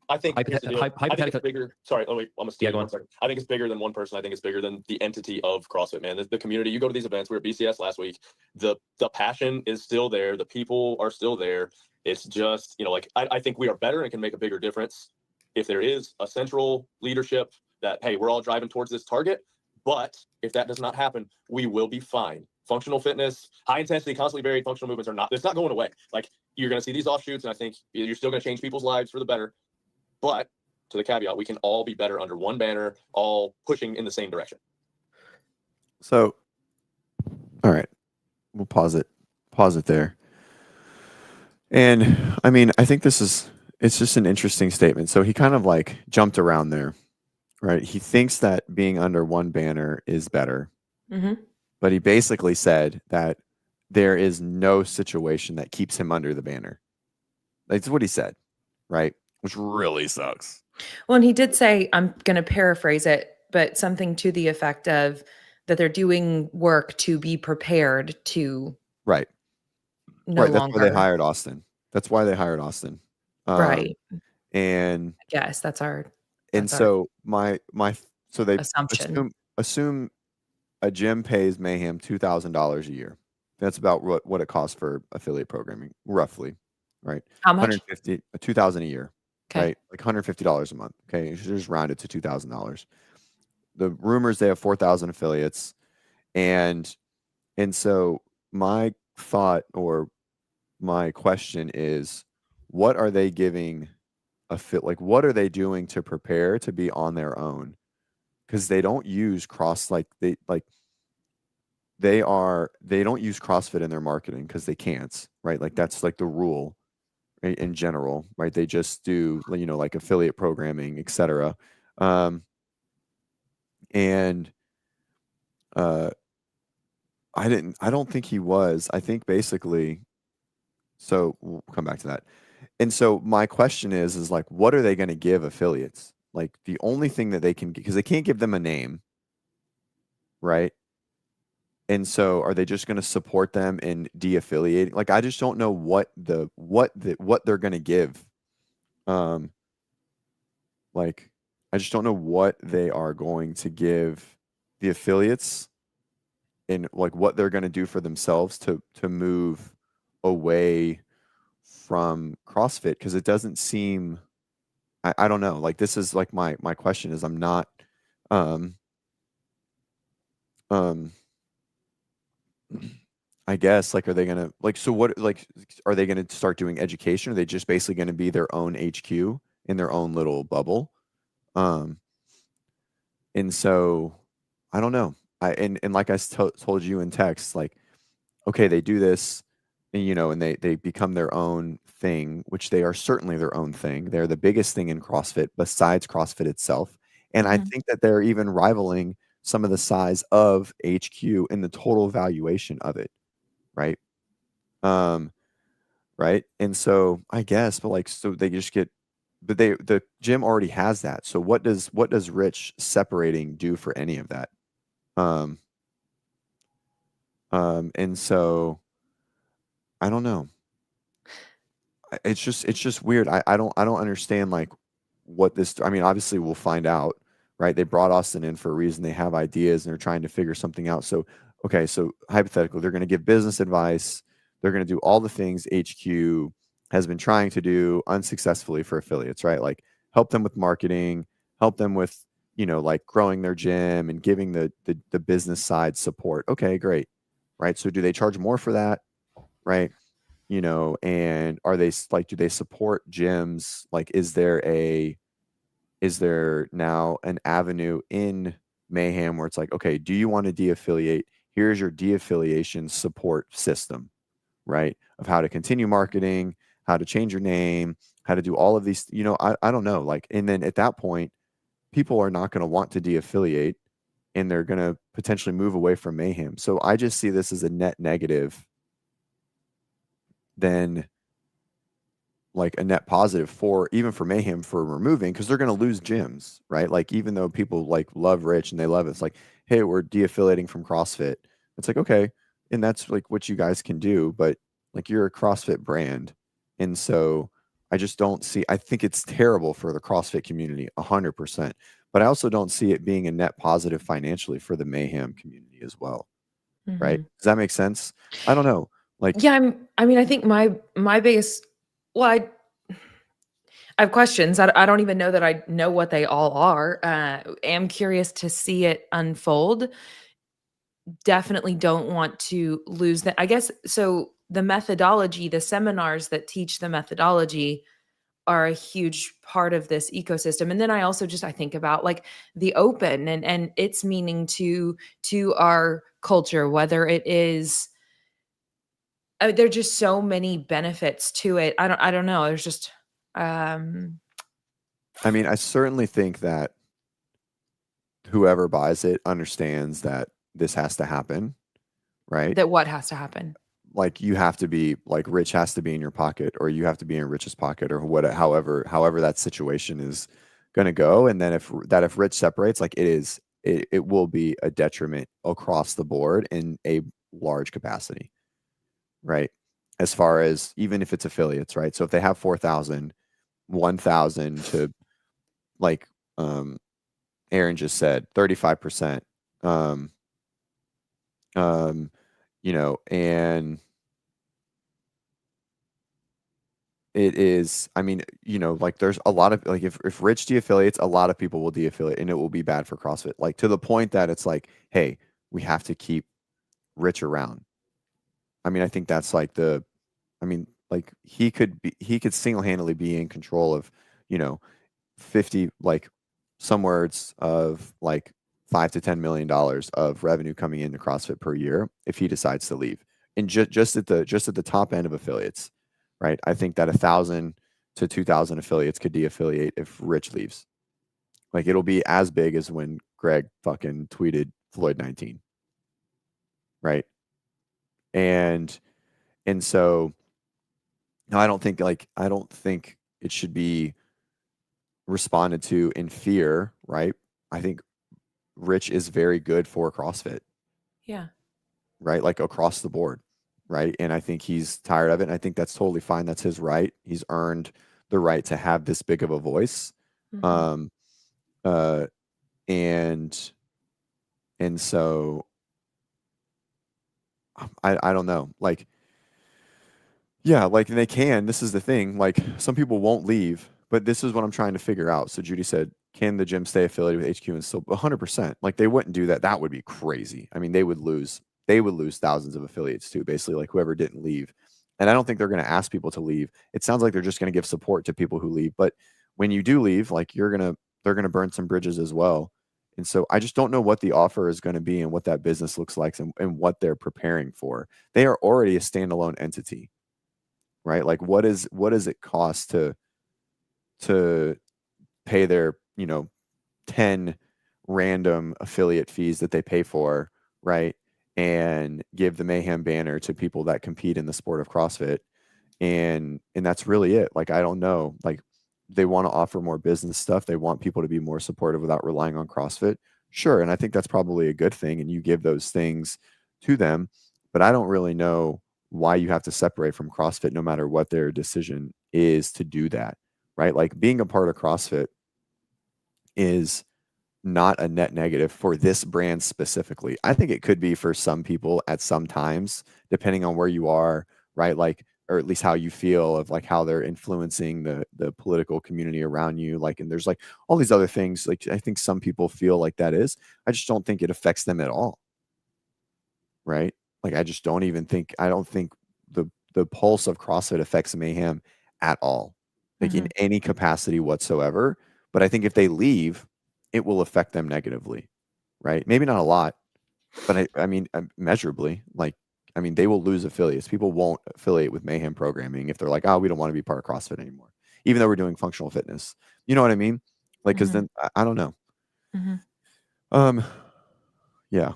I think I think hypothetical. it's bigger. Sorry, I'm gonna steal go on. 1 second. I think it's bigger than one person. I think it's bigger than the entity of CrossFit, man. The community. You go to these events. We were at BCS last week. The passion is still there. The people are still there. It's just, like I think we are better and can make a bigger difference if there is a central leadership that, hey, we're all driving towards this target. But if that does not happen, we will be fine. Functional fitness, high intensity, constantly varied functional movements it's not going away. Like, you're going to see these offshoots, and I think you're still going to change people's lives for the better. But to the caveat, we can all be better under one banner, all pushing in the same direction. So, all right, we'll pause it there. And I mean, I think it's just an interesting statement. So he kind of like jumped around there, right? He thinks that being under one banner is better. Mm-hmm. But he basically said that there is no situation that keeps him under the banner. That's what he said, right? Which really sucks. Well, and he did say, I'm going to paraphrase it, but something to the effect of that they're doing work to be prepared to right. no That's longer. why they hired Austin. That's why they hired Austin. Right. And I guess that's our. And so so they assumption. Assume a gym pays Mayhem $2,000 a year. That's about what it costs for affiliate programming, roughly, right? How much? $2,000 a year, okay. right? Like $150 a month. Okay, you should just round it to $2,000. The rumors they have 4,000 affiliates, and so my thought or my question is, what are they giving like what are they doing to prepare to be on their own? Because they don't use they don't use CrossFit in their marketing because they can't, right? Like that's like the rule, right, in general, right? They just do, like affiliate programming, etc. And I don't think he was. I think basically, so we'll come back to that. And so my question is like, what are they going to give affiliates? like the only thing that they can, because they can't give them a name, right? And so are they just going to support them in de-affiliating? Like I just don't know what they're going to give. Like I just don't know what they are going to give the affiliates and like what they're going to do for themselves to move away from CrossFit, because it doesn't seem, I don't know. Like this is like my question is I'm not um um I guess like are they gonna like so what like are they gonna start doing education? Are they just basically gonna be their own HQ in their own little bubble? Um and so I don't know. And like told you in text, like okay, they do this and and they become their own thing, which they are certainly their own thing. They're the biggest thing in CrossFit besides CrossFit itself. And I Mhm. think that they're even rivaling some of the size of HQ in the total valuation of it, right? Um, right? And so I guess, but like so they just get but the gym already has that. So what does Rich separating do for any of that? Um, and so I don't know. It's just weird. I don't understand like what this. I mean, obviously we'll find out, right? They brought Austin in for a reason. They have ideas and they're trying to figure something out. So okay, so hypothetically, they're going to give business advice. They're going to do all the things HQ has been trying to do unsuccessfully for affiliates, right? Like help them with marketing, help them with like growing their gym and giving the business side support. Okay, great, right? So do they charge more for that, right? And are they like, do they support gyms? Like, is there now an avenue in Mayhem where it's like, okay, do you want to de-affiliate? Here's your de-affiliation support system, right? Of how to continue marketing, how to change your name, how to do all of these, I don't know. Like, and then at that point, people are not going to want to de-affiliate and they're going to potentially move away from Mayhem. So I just see this as a net negative than like a net positive for even for Mayhem for removing, because they're going to lose gyms, right? Like even though people like love Rich and they love it, it's like, hey, we're de-affiliating from CrossFit. It's like okay, and that's like what you guys can do, but like you're a CrossFit brand, and so I just don't see. I think it's terrible for the CrossFit community, 100%, but I also don't see it being a net positive financially for the Mayhem community as well, right? Mhm. Does that make sense? I don't know, like. Yeah, I mean, I think my biggest well, I have questions. I don't even know that I know what they all are. Am curious to see it unfold. Definitely don't want to lose that. I guess so. The methodology, the seminars that teach the methodology are a huge part of this ecosystem. And then I think about like the open and its meaning to our culture, whether it is there are just so many benefits to it. I don't know. There's just um I mean, I certainly think that whoever buys it understands that this has to happen, right? that what has to happen. Like you have to be like Rich has to be in your pocket, or you have to be in Rich's pocket, or what, however that situation is going to go. And then if Rich separates, like it will be a detriment across the board in a large capacity, right? As far as even if it's affiliates, right? So if they have 4,000, 1,000 to like um Aaron just said 35%. Um, and it is, I mean, like there's a lot of like if Rich de-affiliates, a lot of people will de-affiliate and it will be bad for CrossFit. Like to the point that it's like, hey, we have to keep Rich around. I mean, I think that's like I mean, like he could single-handedly be in control of, you know, 50 like somewheres of like $5 to $10 million of revenue coming into CrossFit per year if he decides to leave. And just at the top end of affiliates, right? I think that 1,000 to 2,000 affiliates could de-affiliate if Rich leaves. Like it'll be as big as when Greg fucking tweeted Floyd 19, right? And so no, I don't think it should be responded to in fear, right? I think Rich is very good for CrossFit. Yeah. Right? Like across the board. Right. And I think he's tired of it. And I think that's totally fine. That's his right. He's earned the right to have this big of a voice. Mhm. Uh, and so I don't know. Like, yeah, like they can. This is the thing. Like some people won't leave, but this is what I'm trying to figure out. So Judy said, can the gym stay affiliated with HQ and still 100%? Like they wouldn't do that. That would be crazy. I mean, they would lose thousands of affiliates too, basically, like whoever didn't leave. And I don't think they're going to ask people to leave. It sounds like they're just going to give support to people who leave. But when you do leave, like they're going to burn some bridges as well. And so I just don't know what the offer is going to be and what that business looks like and what they're preparing for. They are already a standalone entity, right? Like what does it cost to pay their, 10 random affiliate fees that they pay for, right? And give the Mayhem banner to people that compete in the sport of CrossFit. And that's really it. Like I don't know. Like they want to offer more business stuff. They want people to be more supportive without relying on CrossFit. Sure. And I think that's probably a good thing. And you give those things to them. But I don't really know why you have to separate from CrossFit no matter what their decision is to do that. Right. Like being a part of CrossFit is not a net negative for this brand specifically. I think it could be for some people at some times, depending on where you are, right? Like, or at least how you feel of like how they're influencing the political community around you. Like, and there's like all these other things. Like, I think some people feel like that is. I just don't think it affects them at all. Right? Like, I just don't even think. I don't think the pulse of CrossFit affects Mayhem at all, like in any capacity whatsoever. But I think if they leave, it will affect them negatively, right? Maybe not a lot, but I mean, measurably. Like, I mean, they will lose affiliates. People won't affiliate with Mayhem Programming if they're like, oh, we don't want to be part of CrossFit anymore, even though we're doing functional fitness. You know what I mean? Like, because then I don't know. Yeah.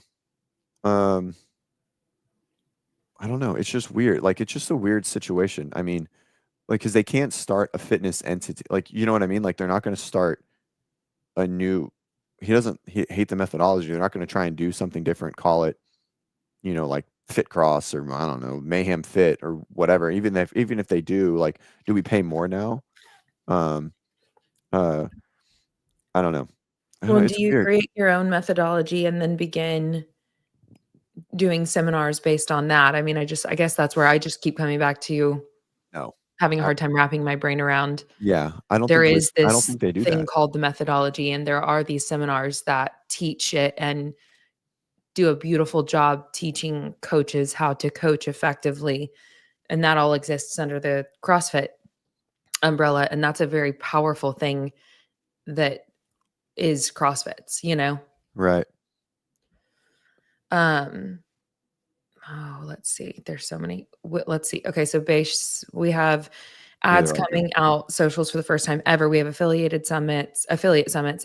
I don't know. It's just weird. Like, it's just a weird situation. I mean, like, because they can't start a fitness entity. Like, you know what I mean? Like, they're not going to start a new. He doesn't hate the methodology. They're not going to try and do something different. Call it, like Fit Cross or I don't know, Mayhem Fit or whatever. Even if they do, like, do we pay more now? I don't know. Well, It's do you weird. create your own methodology and then begin doing seminars based on that? I mean, I guess that's where I just keep coming back to No. having a hard time wrapping my brain around. Yeah, I don't There think is I don't this think they do thing that. called the methodology, and there are these seminars that teach it and do a beautiful job teaching coaches how to coach effectively. And that all exists under the CrossFit umbrella. And that's a very powerful thing that is CrossFit's, Right. Let's see. There's so many. Let's see. Okay, so base we have Yeah, ads they're all good. coming out, socials for the first time ever. We have affiliate summits,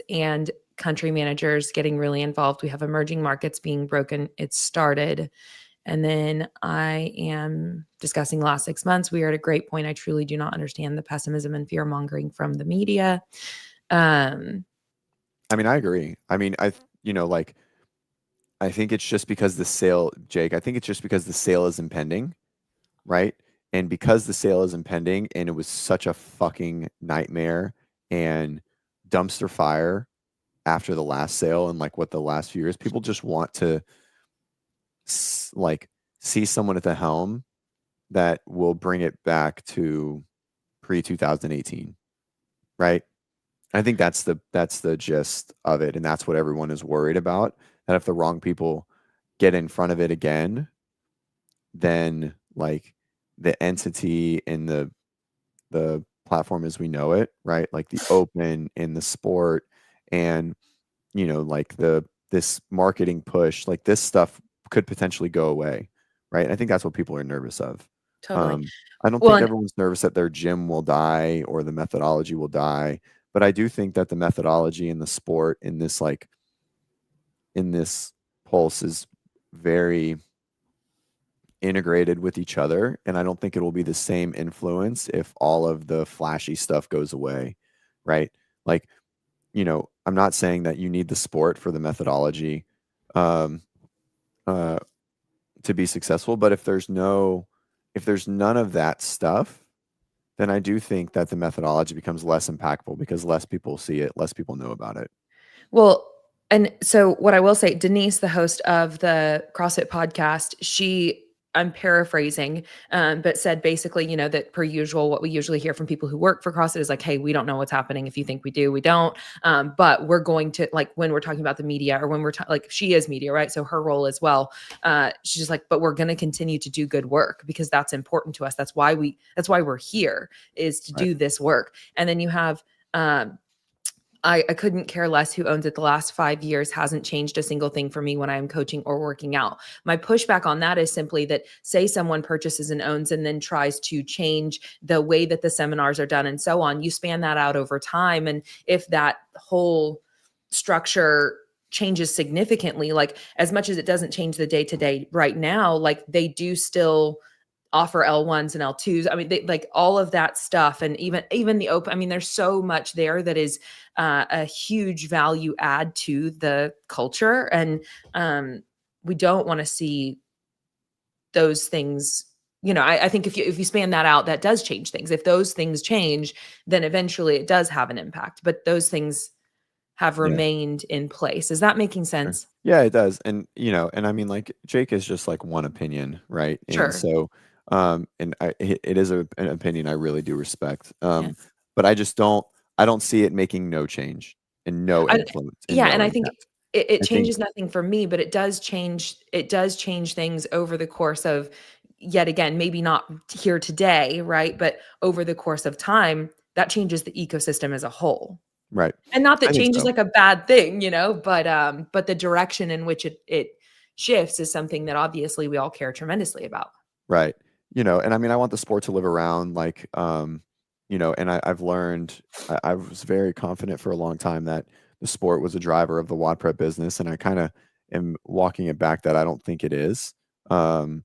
and country managers getting really involved. We have emerging markets being broken. It started. And then I am discussing the last 6 months. We are at a great point. I truly do not understand the pessimism and fear mongering from the media. I mean, I agree. I mean, like, I think it's just because the sale, Jake, I think it's just because the sale is impending, right? And because the sale is impending and it was such a fucking nightmare and dumpster fire after the last sale and like what the last few years, people just want to like see someone at the helm that will bring it back to pre 2018, right? I think that's the gist of it, and that's what everyone is worried about. That if the wrong people get in front of it again, then like the entity in the platform as we know it, right? Like the open in the sport, and like this marketing push, like this stuff could potentially go away, right? I think that's what people are nervous of. Totally. I don't Well, think and everyone's nervous that their gym will die or the methodology will die, but I do think that the methodology in the sport in this pulse is very integrated with each other, and I don't think it will be the same influence if all of the flashy stuff goes away, right? Like, I'm not saying that you need the sport for the methodology um, to be successful, but if there's none of that stuff, then I do think that the methodology becomes less impactful because less people see it, less people know about it. Well, and so what I will say, Denise, the host of the CrossFit podcast, I'm paraphrasing, but said basically, that per usual, what we usually hear from people who work for CrossFit is like, hey, we don't know what's happening. If you think we do, we don't. But we're going to, like, when we're talking about the media, or when we're like, she is media, right? So her role as well. She's just like, but we're going to continue to do good work because that's important to us. That's why we're here, is to do this work. And then you have, I couldn't care less who owns it. The last 5 years hasn't changed a single thing for me when I'm coaching or working out. My pushback on that is simply that, say someone purchases and owns and then tries to change the way that the seminars are done and so on. You span that out over time. And if that whole structure changes significantly, like as much as it doesn't change the day to day right now, like they do still offer L1s and L2s. I mean, they, like all of that stuff, and even the open. I mean, there's so much there that is a huge value add to the culture, and we don't want to see those things. I think if you span that out, that does change things. If those things change, then eventually it does have an impact. But those things have remained in place. Is that making sense? Yeah, it does. And and I mean, like, Jake is just like one opinion, right? Sure. And so and it is an opinion I really do respect. Yeah. But I don't see it making no change and no influence. And I think it I changes think, nothing for me, but it does change things over the course of, yet again, maybe not here today, right? But over the course of time, that changes the ecosystem as a whole. right. And not that I think change is so. like a bad thing, but the direction in which it shifts is something that obviously we all care tremendously about. Right. And I mean, I want the sport to live around, like, and I've learned, I was very confident for a long time that the sport was a driver of the WODprep business. And I kind of am walking it back that I don't think it is. And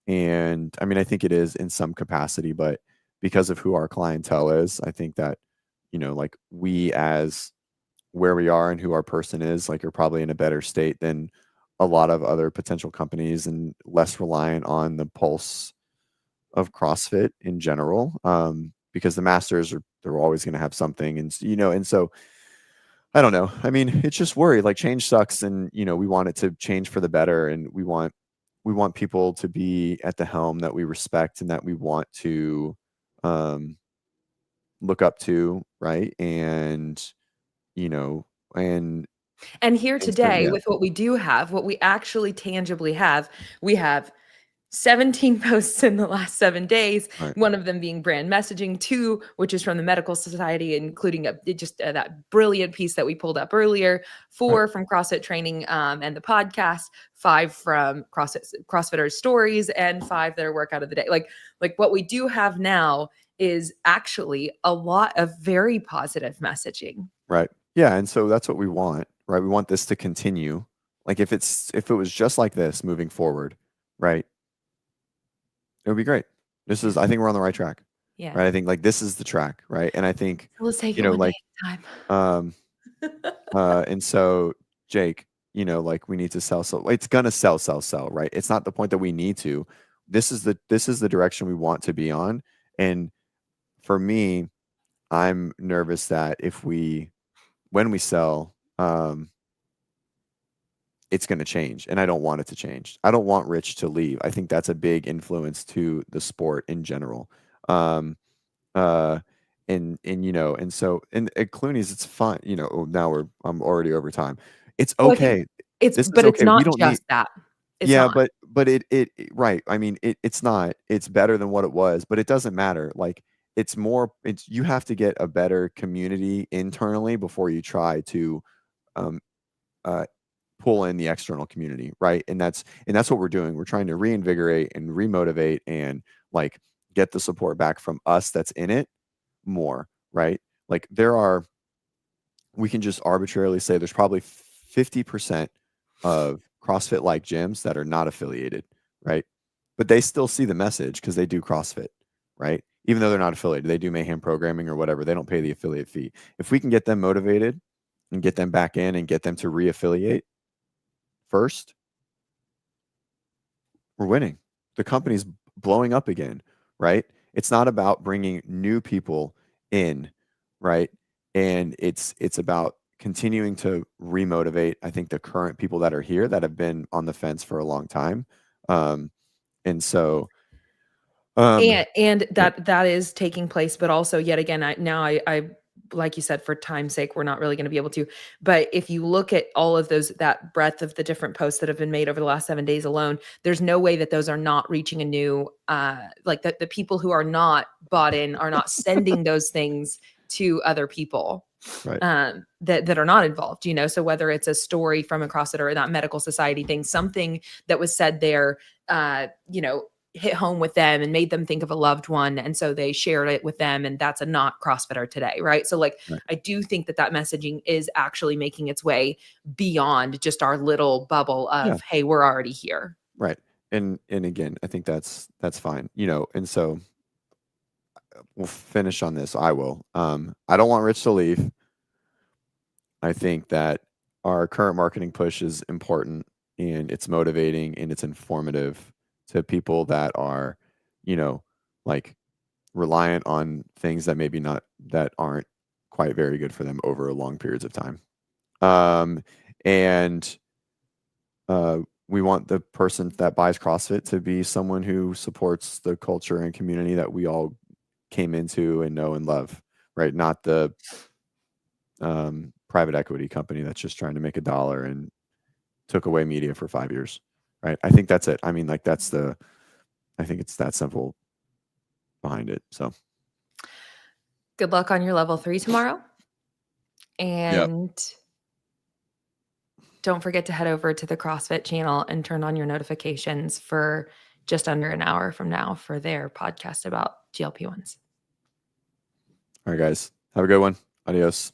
I mean, I think it is in some capacity, but because of who our clientele is, I think that, like, we, as where we are and who our person is, like, are probably in a better state than a lot of other potential companies, and less reliant on the pulse of CrossFit in general, because the masters they're always going to have something, and and so I don't know. I mean, it's just worry. Like, change sucks, and we want it to change for the better, and we want people to be at the helm that we respect and that we want to look up to, right? And and here and so, today, with what we do have, what we actually tangibly have, we have 17 posts in the last 7 days, right. one of them being brand messaging, 2, which is from the Medical Society, including that brilliant piece that we pulled up earlier, 4 Right. from CrossFit Training and the podcast, 5 from CrossFitters Stories, and 5 that are workout of the day. Like what we do have now is actually a lot of very positive messaging. Right. Yeah, and so that's what we want, right? We want this to continue. Like, if it was just like this moving forward, right? It would be great. I think we're on the right track. Yeah. Right? I think, like, this is the track, right? And I think, Let's take it one like, day at a time. and so, Jake, like, we need to sell. So it's gonna sell, right? It's not the point that we need to. This is the direction we want to be on. And for me, I'm nervous that when we sell, it's going to change, and I don't want it to change. I don't want Rich to leave. I think that's a big influence to the sport in general. And so at Clooney's, it's fine. Now I'm already over time. It's okay. It's This is it's okay. We not don't just need. that. It's Yeah, not. but right. I mean, it's not. It's better than what it was, but it doesn't matter. Like, you have to get a better community internally before you try to um, uh, pull in the external community, right? And that's what we're doing. We're trying to reinvigorate and remotivate and, like, get the support back from us that's in it more, right? Like, we can just arbitrarily say there's probably 50% of CrossFit like gyms that are not affiliated, right? But they still see the message because they do CrossFit, right? even though they're not affiliated. They do Mayhem programming or whatever. They don't pay the affiliate fee. If we can get them motivated and get them back in and get them to re-affiliate first, we're winning. The company's blowing up again, right? It's not about bringing new people in, right? And it's about continuing to remotivate, I think, the current people that are here that have been on the fence for a long time. And so and that is taking place, but also yet again, I like you said, for time's sake, we're not really going to be able to. But if you look at all of that breadth of the different posts that have been made over the last 7 days alone, there's no way that those are not reaching a new, like the people who are not bought in are not sending those things to other people, right. That are not involved, So whether it's a story from a CrossFit or that medical society thing, something that was said there, hit home with them and made them think of a loved one. And so they shared it with them, and that's a not CrossFitter today. Right. So like, right. I do think that messaging is actually making its way beyond just our little bubble of, hey, we're already here. Right. And again, I think that's fine, and so we'll finish on this. I will. I don't want Rich to leave. I think that our current marketing push is important, and it's motivating and it's informative to people that are, like reliant on things that maybe that aren't quite very good for them over long periods of time. And we want the person that buys CrossFit to be someone who supports the culture and community that we all came into and know and love, right? Not the private equity company that's just trying to make $1 and took away media for 5 years, right? I think that's it. I mean, like I think it's that simple behind it. So good luck on your level 3 tomorrow. And don't forget to head over to the CrossFit channel and turn on your notifications for just under an hour from now for their podcast about GLP-1s. All right, guys. Have a good one. Adios.